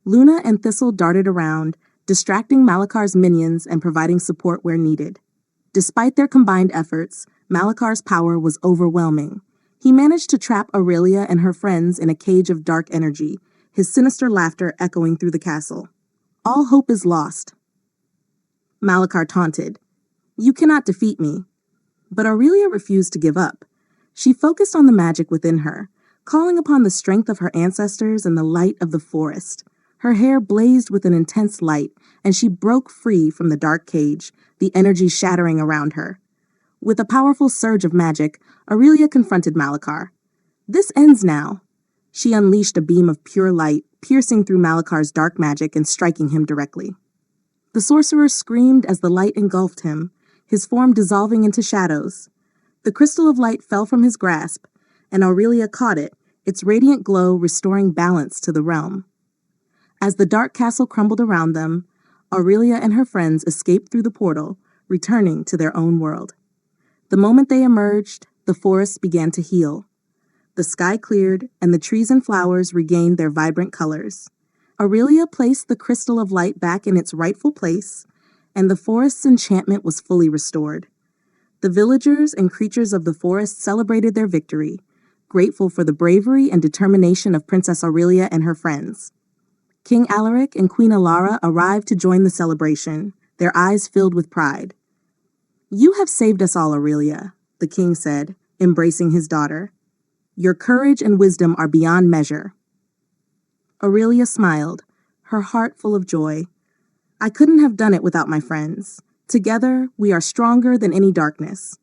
Luna and Thistle darted around, distracting Malachar's minions and providing support where needed. Despite their combined efforts, Malachar's power was overwhelming. He managed to trap Aurelia and her friends in a cage of dark energy, his sinister laughter echoing through the castle. "All hope is lost," Malachar taunted. "You cannot defeat me." But Aurelia refused to give up. She focused on the magic within her, calling upon the strength of her ancestors and the light of the forest. Her hair blazed with an intense light, and she broke free from the dark cage, the energy shattering around her. With a powerful surge of magic, Aurelia confronted Malachar. "This ends now." She unleashed a beam of pure light, piercing through Malachar's dark magic and striking him directly. The sorcerer screamed as the light engulfed him, his form dissolving into shadows. The Crystal of Light fell from his grasp, and Aurelia caught it, its radiant glow restoring balance to the realm. As the dark castle crumbled around them, Aurelia and her friends escaped through the portal, returning to their own world. The moment they emerged, the forest began to heal. The sky cleared, and the trees and flowers regained their vibrant colors. Aurelia placed the Crystal of Light back in its rightful place, and the forest's enchantment was fully restored. The villagers and creatures of the forest celebrated their victory, grateful for the bravery and determination of Princess Aurelia and her friends. King Alaric and Queen Alara arrived to join the celebration, their eyes filled with pride. "You have saved us all, Aurelia," the king said, embracing his daughter. "Your courage and wisdom are beyond measure." Aurelia smiled, her heart full of joy. "I couldn't have done it without my friends. Together, we are stronger than any darkness."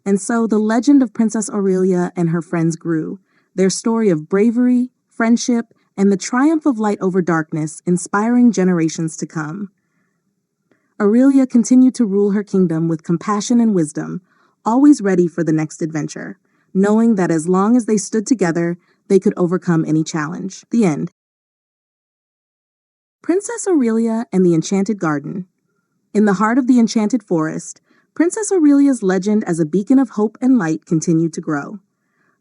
And so the legend of Princess Aurelia and her friends grew, their story of bravery, friendship, and the triumph of light over darkness, inspiring generations to come. Aurelia continued to rule her kingdom with compassion and wisdom, always ready for the next adventure, knowing that as long as they stood together, they could overcome any challenge. The end. Princess Aurelia and the Enchanted Garden. In the heart of the enchanted forest, Princess Aurelia's legend as a beacon of hope and light continued to grow.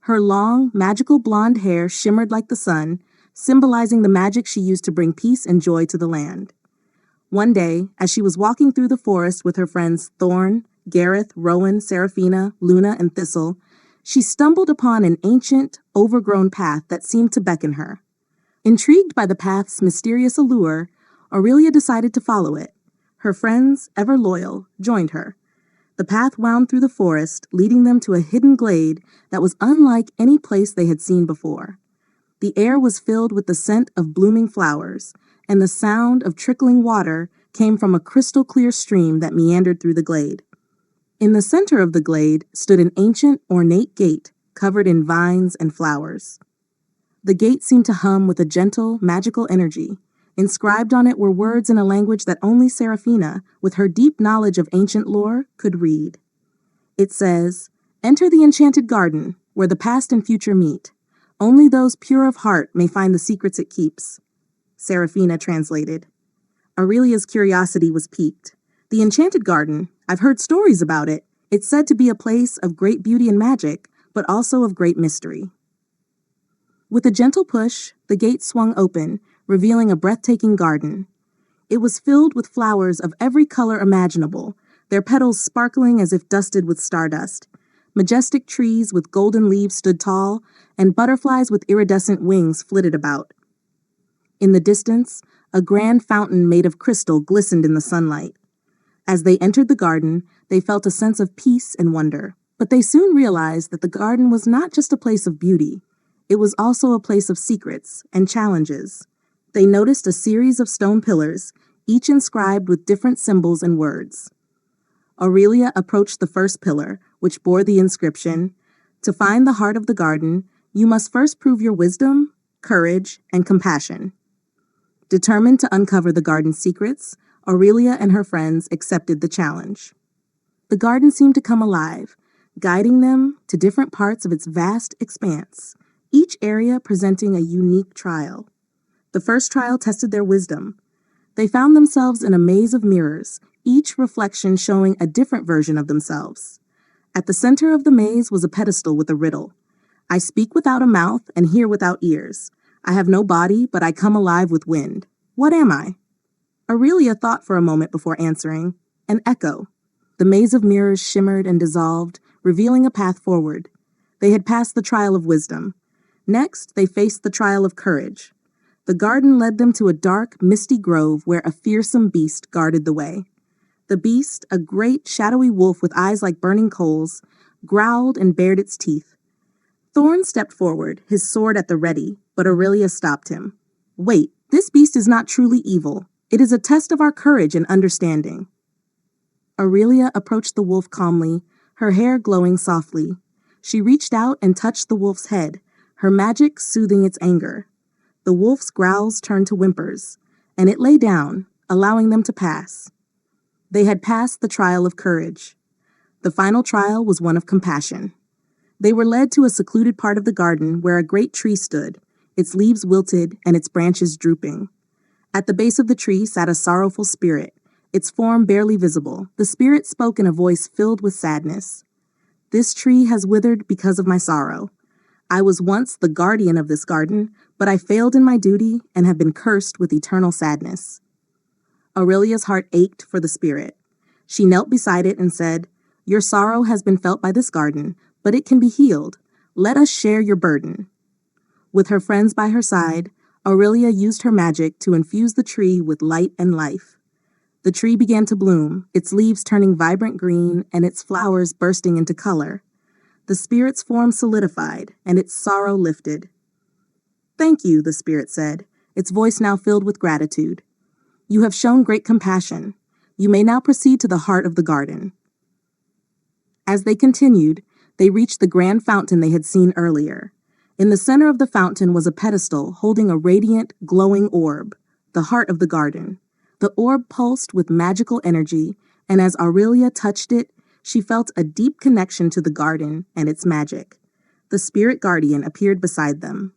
Her long, magical blonde hair shimmered like the sun, symbolizing the magic she used to bring peace and joy to the land. One day, as she was walking through the forest with her friends Thorn, Gareth, Rowan, Seraphina, Luna, and Thistle, she stumbled upon an ancient, overgrown path that seemed to beckon her. Intrigued by the path's mysterious allure, Aurelia decided to follow it. Her friends, ever loyal, joined her. The path wound through the forest, leading them to a hidden glade that was unlike any place they had seen before. The air was filled with the scent of blooming flowers, and the sound of trickling water came from a crystal-clear stream that meandered through the glade. In the center of the glade stood an ancient, ornate gate covered in vines and flowers. The gate seemed to hum with a gentle, magical energy. Inscribed on it were words in a language that only Seraphina, with her deep knowledge of ancient lore, could read. It says, "Enter the enchanted garden, where the past and future meet. Only those pure of heart may find the secrets it keeps." Seraphina translated. Aurelia's curiosity was piqued. The Enchanted Garden, I've heard stories about it. It's said to be a place of great beauty and magic, but also of great mystery. With a gentle push, the gate swung open, revealing a breathtaking garden. It was filled with flowers of every color imaginable, their petals sparkling as if dusted with stardust. Majestic trees with golden leaves stood tall, and butterflies with iridescent wings flitted about. In the distance, a grand fountain made of crystal glistened in the sunlight. As they entered the garden, they felt a sense of peace and wonder. But they soon realized that the garden was not just a place of beauty. It was also a place of secrets and challenges. They noticed a series of stone pillars, each inscribed with different symbols and words. Aurelia approached the first pillar, which bore the inscription, "To find the heart of the garden, you must first prove your wisdom, courage, and compassion." Determined to uncover the garden's secrets, Aurelia and her friends accepted the challenge. The garden seemed to come alive, guiding them to different parts of its vast expanse, each area presenting a unique trial. The first trial tested their wisdom. They found themselves in a maze of mirrors, each reflection showing a different version of themselves. At the center of the maze was a pedestal with a riddle. "I speak without a mouth and hear without ears. I have no body, but I come alive with wind. What am I?" Aurelia thought for a moment before answering. "An echo." The maze of mirrors shimmered and dissolved, revealing a path forward. They had passed the trial of wisdom. Next, they faced the trial of courage. The garden led them to a dark, misty grove where a fearsome beast guarded the way. The beast, a great, shadowy wolf with eyes like burning coals, growled and bared its teeth. Thorn stepped forward, his sword at the ready, but Aurelia stopped him. "Wait, this beast is not truly evil. It is a test of our courage and understanding." Aurelia approached the wolf calmly, her hair glowing softly. She reached out and touched the wolf's head, her magic soothing its anger. The wolf's growls turned to whimpers, and it lay down, allowing them to pass. They had passed the trial of courage. The final trial was one of compassion. They were led to a secluded part of the garden where a great tree stood, its leaves wilted and its branches drooping. At the base of the tree sat a sorrowful spirit, its form barely visible. The spirit spoke in a voice filled with sadness. "This tree has withered because of my sorrow. I was once the guardian of this garden, but I failed in my duty and have been cursed with eternal sadness." Aurelia's heart ached for the spirit. She knelt beside it and said, "Your sorrow has been felt by this garden, but it can be healed. Let us share your burden." With her friends by her side, Aurelia used her magic to infuse the tree with light and life. The tree began to bloom, its leaves turning vibrant green and its flowers bursting into color. The spirit's form solidified, and its sorrow lifted. "Thank you," the spirit said, its voice now filled with gratitude. "You have shown great compassion. You may now proceed to the heart of the garden." As they continued, they reached the grand fountain they had seen earlier. In the center of the fountain was a pedestal holding a radiant, glowing orb, the heart of the garden. The orb pulsed with magical energy, and as Aurelia touched it, she felt a deep connection to the garden and its magic. The spirit guardian appeared beside them.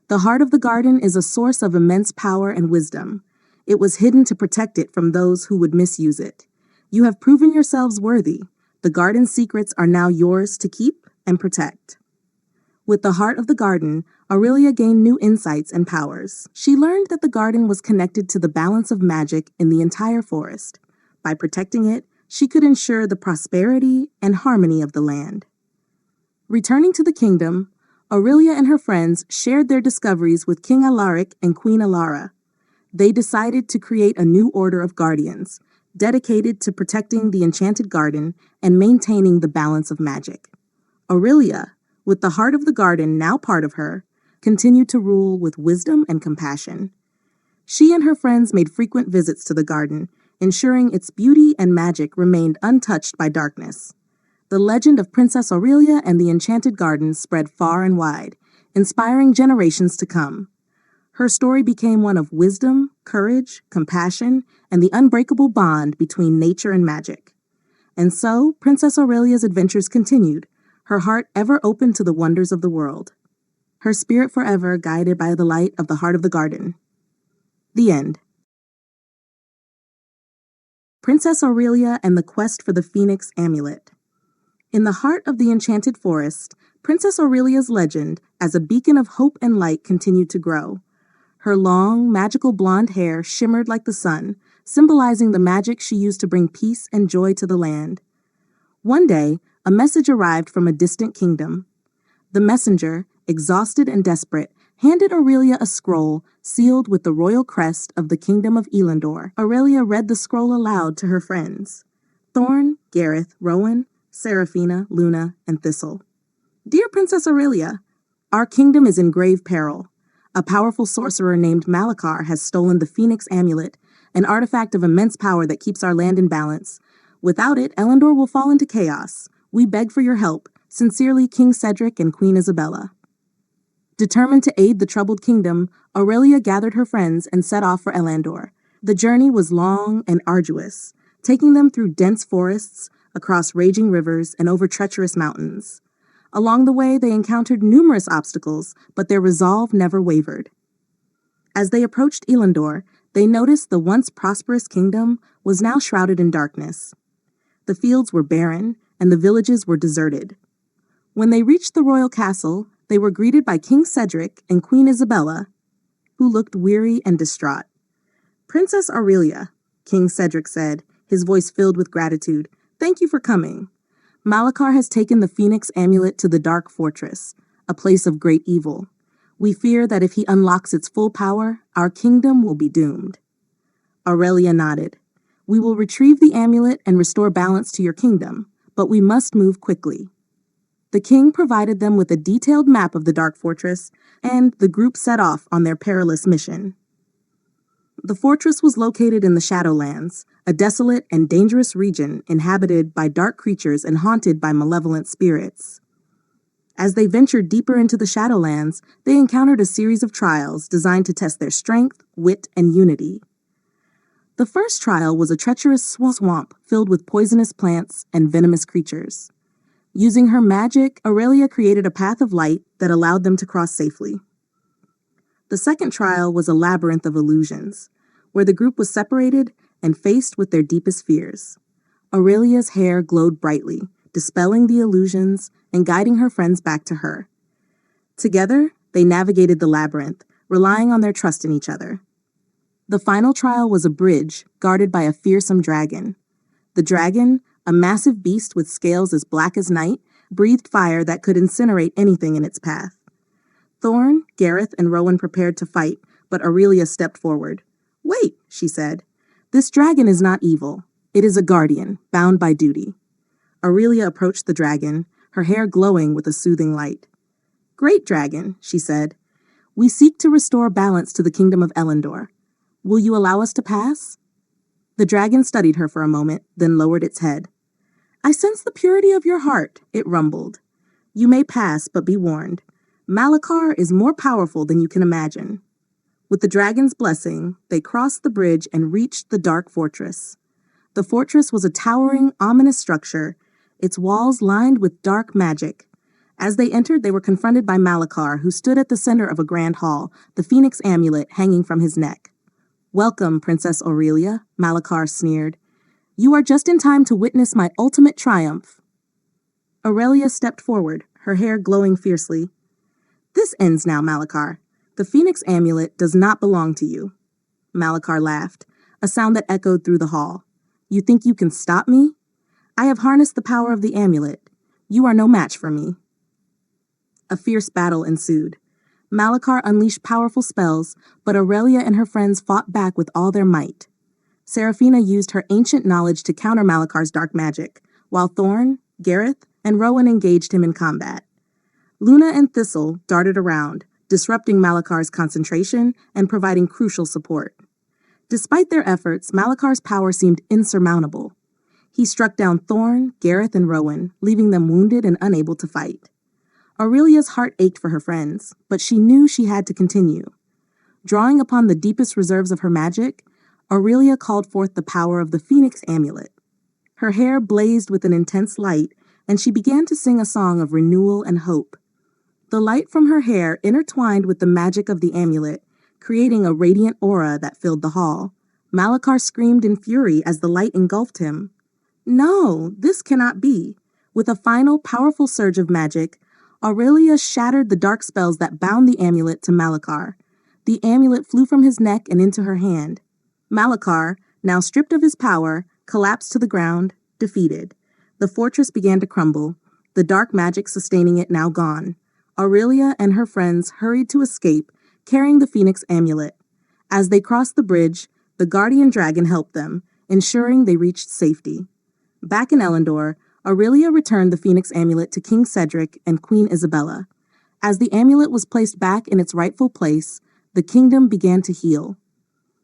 The heart of the garden is a source of immense power and wisdom. It was hidden to protect it from those who would misuse it. You have proven yourselves worthy. The garden's secrets are now yours to keep and protect. With the heart of the garden, Aurelia gained new insights and powers. She learned that the garden was connected to the balance of magic in the entire forest. By protecting it, she could ensure the prosperity and harmony of the land. Returning to the kingdom, Aurelia and her friends shared their discoveries with King Alaric and Queen Alara. They decided to create a new order of guardians, dedicated to protecting the enchanted garden and maintaining the balance of magic. Aurelia, with the heart of the garden now part of her, continued to rule with wisdom and compassion. She and her friends made frequent visits to the garden, ensuring its beauty and magic remained untouched by darkness. The legend of Princess Aurelia and the Enchanted Garden spread far and wide, inspiring generations to come. Her story became one of wisdom, courage, compassion, and the unbreakable bond between nature and magic. And so, Princess Aurelia's adventures continued, her heart ever open to the wonders of the world. Her spirit forever guided by the light of the heart of the garden. The end. Princess Aurelia and the Quest for the Phoenix Amulet. In the heart of the enchanted forest, Princess Aurelia's legend as a beacon of hope and light continued to grow. Her long, magical blonde hair shimmered like the sun, symbolizing the magic she used to bring peace and joy to the land. One day, a message arrived from a distant kingdom. The messenger, exhausted and desperate, handed Aurelia a scroll sealed with the royal crest of the kingdom of Elandor. Aurelia read the scroll aloud to her friends: Thorn, Gareth, Rowan, Seraphina, Luna, and Thistle. Dear Princess Aurelia, our kingdom is in grave peril. A powerful sorcerer named Malachar has stolen the Phoenix Amulet, an artifact of immense power that keeps our land in balance. Without it, Elandor will fall into chaos. We beg for your help. Sincerely, King Cedric and Queen Isabella. Determined to aid the troubled kingdom, Aurelia gathered her friends and set off for Elandor. The journey was long and arduous, taking them through dense forests, across raging rivers, and over treacherous mountains. Along the way, they encountered numerous obstacles, but their resolve never wavered. As they approached Elandor, they noticed the once prosperous kingdom was now shrouded in darkness. The fields were barren, and the villages were deserted. When they reached the royal castle, they were greeted by King Cedric and Queen Isabella, who looked weary and distraught. Princess Aurelia, King Cedric said, his voice filled with gratitude, thank you for coming. Malachar has taken the Phoenix Amulet to the Dark Fortress, a place of great evil. We fear that if he unlocks its full power, our kingdom will be doomed. Aurelia nodded. We will retrieve the amulet and restore balance to your kingdom, but we must move quickly. The king provided them with a detailed map of the Dark Fortress, and the group set off on their perilous mission. The fortress was located in the Shadowlands, a desolate and dangerous region inhabited by dark creatures and haunted by malevolent spirits. As they ventured deeper into the Shadowlands, they encountered a series of trials designed to test their strength, wit, and unity. The first trial was a treacherous swamp filled with poisonous plants and venomous creatures. Using her magic, Aurelia created a path of light that allowed them to cross safely. The second trial was a labyrinth of illusions, where the group was separated and faced with their deepest fears. Aurelia's hair glowed brightly, dispelling the illusions and guiding her friends back to her. Together, they navigated the labyrinth, relying on their trust in each other. The final trial was a bridge guarded by a fearsome dragon. The dragon, a massive beast with scales as black as night, breathed fire that could incinerate anything in its path. Thorn, Gareth, and Rowan prepared to fight, but Aurelia stepped forward. Wait, she said. This dragon is not evil. It is a guardian, bound by duty. Aurelia approached the dragon, her hair glowing with a soothing light. Great dragon, she said. We seek to restore balance to the kingdom of Elandor. Will you allow us to pass? The dragon studied her for a moment, then lowered its head. I sense the purity of your heart, it rumbled. You may pass, but be warned. Malachar is more powerful than you can imagine. With the dragon's blessing, they crossed the bridge and reached the dark fortress. The fortress was a towering, ominous structure, its walls lined with dark magic. As they entered, they were confronted by Malachar, who stood at the center of a grand hall, the phoenix amulet hanging from his neck. "Welcome, Princess Aurelia," Malachar sneered. "You are just in time to witness my ultimate triumph." Aurelia stepped forward, her hair glowing fiercely. "This ends now, Malachar. The phoenix amulet does not belong to you." Malachar laughed, a sound that echoed through the hall. "You think you can stop me? I have harnessed the power of the amulet. You are no match for me." A fierce battle ensued. Malachar unleashed powerful spells, but Aurelia and her friends fought back with all their might. Seraphina used her ancient knowledge to counter Malachar's dark magic, while Thorn, Gareth, and Rowan engaged him in combat. Luna and Thistle darted around, disrupting Malachar's concentration and providing crucial support. Despite their efforts, Malachar's power seemed insurmountable. He struck down Thorn, Gareth, and Rowan, leaving them wounded and unable to fight. Aurelia's heart ached for her friends, but she knew she had to continue. Drawing upon the deepest reserves of her magic, Aurelia called forth the power of the Phoenix amulet. Her hair blazed with an intense light, and she began to sing a song of renewal and hope. The light from her hair intertwined with the magic of the amulet, creating a radiant aura that filled the hall. Malachar screamed in fury as the light engulfed him. "No, this cannot be." With a final, powerful surge of magic, Aurelia shattered the dark spells that bound the amulet to Malachar. The amulet flew from his neck and into her hand. Malachar, now stripped of his power, collapsed to the ground, defeated. The fortress began to crumble, the dark magic sustaining it now gone. Aurelia and her friends hurried to escape, carrying the Phoenix amulet. As they crossed the bridge, the guardian dragon helped them, ensuring they reached safety. Back in Elendor, Aurelia returned the Phoenix amulet to King Cedric and Queen Isabella. As the amulet was placed back in its rightful place, the kingdom began to heal.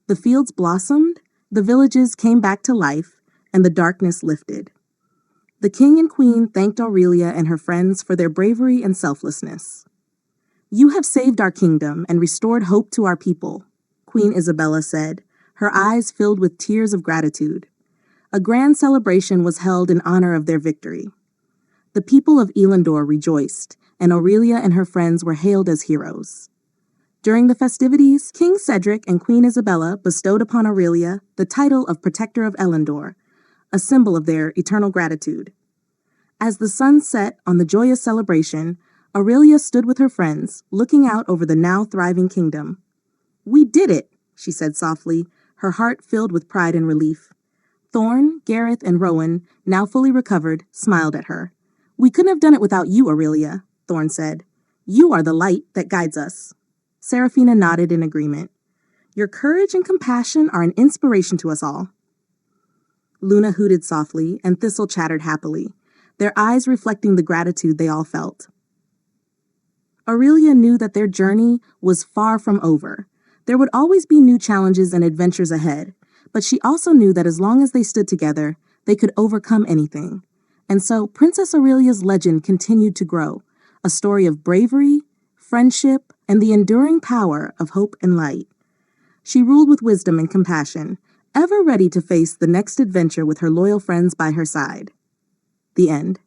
The fields blossomed, the villages came back to life, and the darkness lifted. The king and queen thanked Aurelia and her friends for their bravery and selflessness. "You have saved our kingdom and restored hope to our people," Queen Isabella said, her eyes filled with tears of gratitude. A grand celebration was held in honor of their victory. The people of Elendor rejoiced, and Aurelia and her friends were hailed as heroes. During the festivities, King Cedric and Queen Isabella bestowed upon Aurelia the title of Protector of Elendor, a symbol of their eternal gratitude. As the sun set on the joyous celebration, Aurelia stood with her friends, looking out over the now thriving kingdom. "We did it," she said softly, her heart filled with pride and relief. Thorn, Gareth, and Rowan, now fully recovered, smiled at her. "We couldn't have done it without you, Aurelia," Thorn said. "You are the light that guides us." Seraphina nodded in agreement. "Your courage and compassion are an inspiration to us all." Luna hooted softly, and Thistle chattered happily, their eyes reflecting the gratitude they all felt. Aurelia knew that their journey was far from over. There would always be new challenges and adventures ahead, but she also knew that as long as they stood together, they could overcome anything. And so Princess Aurelia's legend continued to grow, a story of bravery, friendship, and the enduring power of hope and light. She ruled with wisdom and compassion, ever ready to face the next adventure with her loyal friends by her side. The end.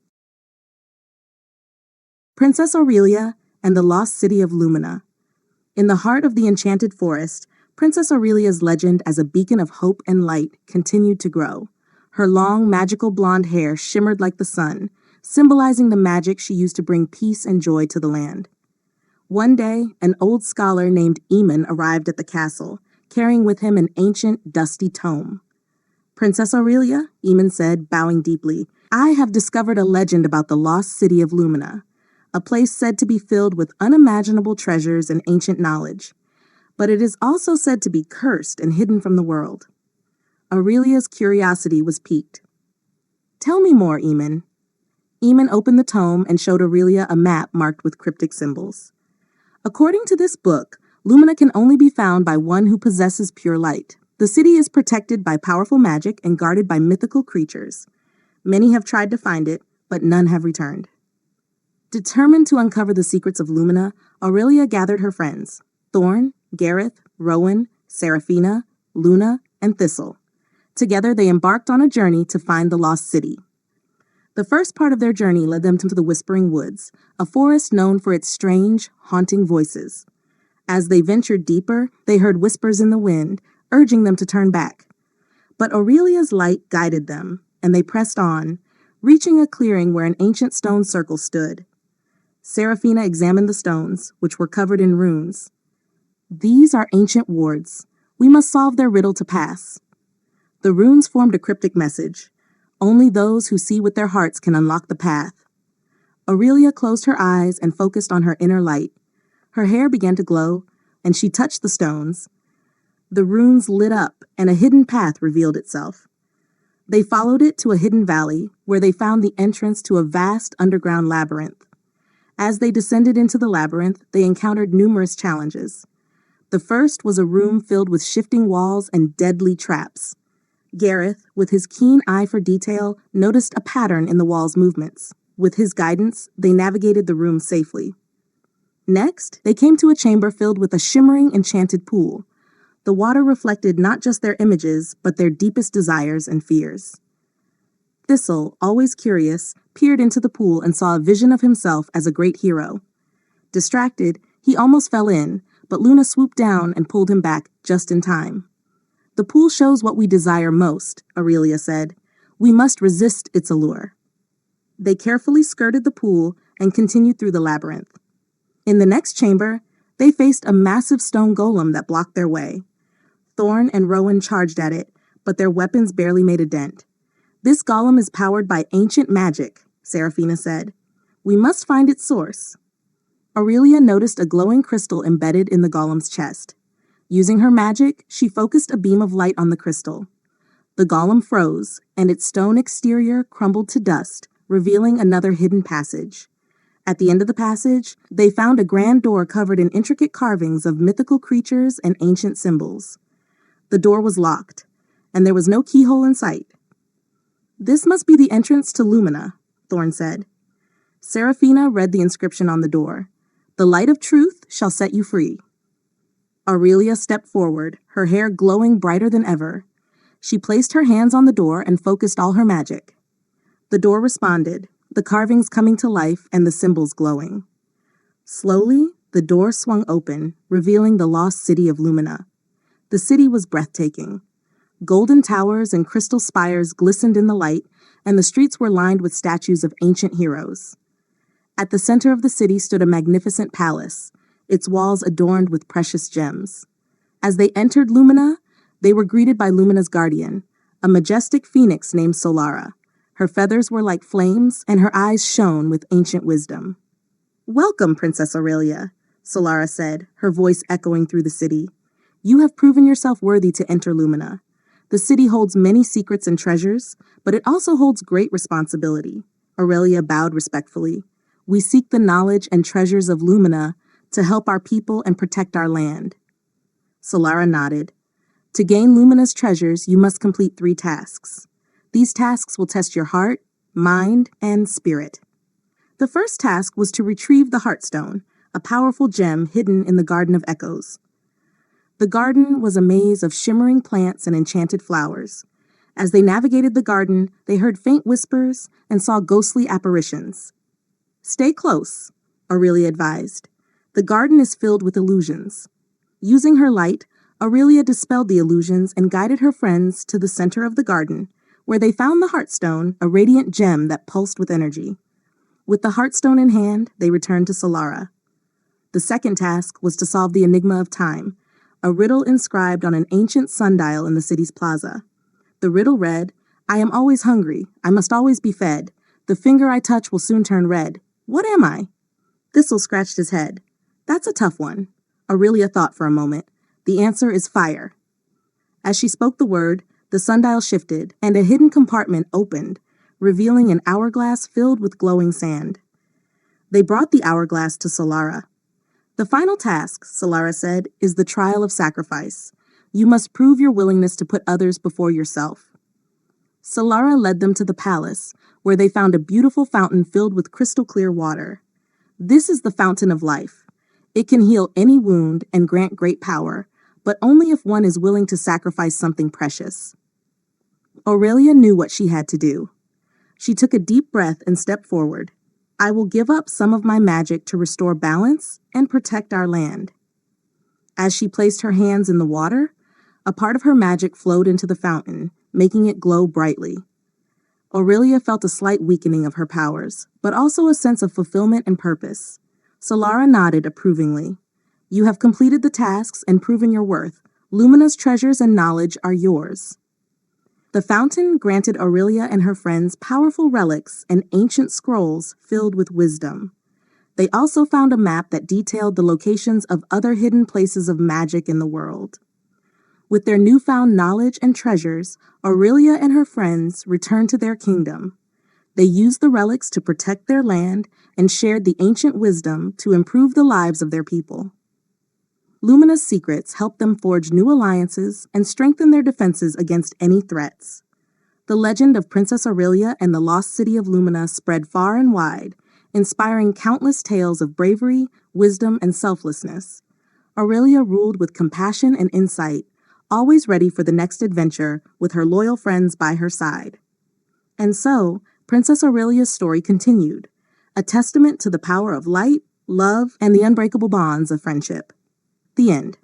Princess Aurelia and the Lost City of Lumina. In the heart of the Enchanted Forest, Princess Aurelia's legend as a beacon of hope and light continued to grow. Her long, magical blonde hair shimmered like the sun, symbolizing the magic she used to bring peace and joy to the land. One day, an old scholar named Eamon arrived at the castle, carrying with him an ancient, dusty tome. "Princess Aurelia," Eamon said, bowing deeply, "I have discovered a legend about the Lost City of Lumina, a place said to be filled with unimaginable treasures and ancient knowledge. But it is also said to be cursed and hidden from the world." Aurelia's curiosity was piqued. "Tell me more, Eamon." Eamon opened the tome and showed Aurelia a map marked with cryptic symbols. "According to this book, Lumina can only be found by one who possesses pure light. The city is protected by powerful magic and guarded by mythical creatures. Many have tried to find it, but none have returned." Determined to uncover the secrets of Lumina, Aurelia gathered her friends, Thorn, Gareth, Rowan, Seraphina, Luna, and Thistle. Together they embarked on a journey to find the Lost City. The first part of their journey led them to the Whispering Woods, a forest known for its strange, haunting voices. As they ventured deeper, they heard whispers in the wind, urging them to turn back. But Aurelia's light guided them, and they pressed on, reaching a clearing where an ancient stone circle stood. Seraphina examined the stones, which were covered in runes. "These are ancient wards. We must solve their riddle to pass." The runes formed a cryptic message. Only those who see with their hearts can unlock the path. Aurelia closed her eyes and focused on her inner light. Her hair began to glow, and she touched the stones. The runes lit up, and a hidden path revealed itself. They followed it to a hidden valley, where they found the entrance to a vast underground labyrinth. As they descended into the labyrinth, they encountered numerous challenges. The first was a room filled with shifting walls and deadly traps. Gareth, with his keen eye for detail, noticed a pattern in the wall's movements. With his guidance, they navigated the room safely. Next, they came to a chamber filled with a shimmering enchanted pool. The water reflected not just their images, but their deepest desires and fears. Thistle, always curious, peered into the pool and saw a vision of himself as a great hero. Distracted, he almost fell in, but Luna swooped down and pulled him back just in time. "The pool shows what we desire most," Aurelia said. "We must resist its allure." They carefully skirted the pool and continued through the labyrinth. In the next chamber, they faced a massive stone golem that blocked their way. Thorn and Rowan charged at it, but their weapons barely made a dent. "This golem is powered by ancient magic," Seraphina said. "We must find its source." Aurelia noticed a glowing crystal embedded in the golem's chest. Using her magic, she focused a beam of light on the crystal. The golem froze, and its stone exterior crumbled to dust, revealing another hidden passage. At the end of the passage, they found a grand door covered in intricate carvings of mythical creatures and ancient symbols. The door was locked, and there was no keyhole in sight. "This must be the entrance to Lumina," Thorn said. Seraphina read the inscription on the door. "The light of truth shall set you free." Aurelia stepped forward, her hair glowing brighter than ever. She placed her hands on the door and focused all her magic. The door responded, the carvings coming to life and the symbols glowing. Slowly, the door swung open, revealing the Lost City of Lumina. The city was breathtaking. Golden towers and crystal spires glistened in the light, and the streets were lined with statues of ancient heroes. At the center of the city stood a magnificent palace, its walls adorned with precious gems. As they entered Lumina, they were greeted by Lumina's guardian, a majestic phoenix named Solara. Her feathers were like flames, and her eyes shone with ancient wisdom. "Welcome, Princess Aurelia," Solara said, her voice echoing through the city. "You have proven yourself worthy to enter Lumina. The city holds many secrets and treasures, but it also holds great responsibility." Aurelia bowed respectfully. "We seek the knowledge and treasures of Lumina to help our people and protect our land." Solara nodded. "To gain Lumina's treasures, you must complete 3 tasks. These tasks will test your heart, mind, and spirit." The first task was to retrieve the Heartstone, a powerful gem hidden in the Garden of Echoes. The garden was a maze of shimmering plants and enchanted flowers. As they navigated the garden, they heard faint whispers and saw ghostly apparitions. "Stay close," Aurelia advised. "The garden is filled with illusions." Using her light, Aurelia dispelled the illusions and guided her friends to the center of the garden, where they found the Heartstone, a radiant gem that pulsed with energy. With the Heartstone in hand, they returned to Solara. The second task was to solve the enigma of time, a riddle inscribed on an ancient sundial in the city's plaza. The riddle read, "I am always hungry. I must always be fed. The finger I touch will soon turn red. What am I?" Thistle scratched his head. "That's a tough one." Aurelia thought for a moment. "The answer is fire." As she spoke the word, the sundial shifted, and a hidden compartment opened, revealing an hourglass filled with glowing sand. They brought the hourglass to Solara. "The final task," Solara said, "is the trial of sacrifice. You must prove your willingness to put others before yourself." Solara led them to the palace, where they found a beautiful fountain filled with crystal clear water. This is the fountain of life. It can heal any wound and grant great power, but only if one is willing to sacrifice something precious. Aurelia knew what she had to do. She took a deep breath and stepped forward. I will give up some of my magic to restore balance and protect our land. As she placed her hands in the water, a part of her magic flowed into the fountain, making it glow brightly. Aurelia felt a slight weakening of her powers, but also a sense of fulfillment and purpose. Solara nodded approvingly. You have completed the tasks and proven your worth. Lumina's treasures and knowledge are yours. The fountain granted Aurelia and her friends powerful relics and ancient scrolls filled with wisdom. They also found a map that detailed the locations of other hidden places of magic in the world. With their newfound knowledge and treasures, Aurelia and her friends returned to their kingdom. They used the relics to protect their land and shared the ancient wisdom to improve the lives of their people. Lumina's secrets helped them forge new alliances and strengthen their defenses against any threats. The legend of Princess Aurelia and the Lost City of Lumina spread far and wide, inspiring countless tales of bravery, wisdom, and selflessness. Aurelia ruled with compassion and insight, always ready for the next adventure with her loyal friends by her side. And so, Princess Aurelia's story continued, a testament to the power of light, love, and the unbreakable bonds of friendship. The end.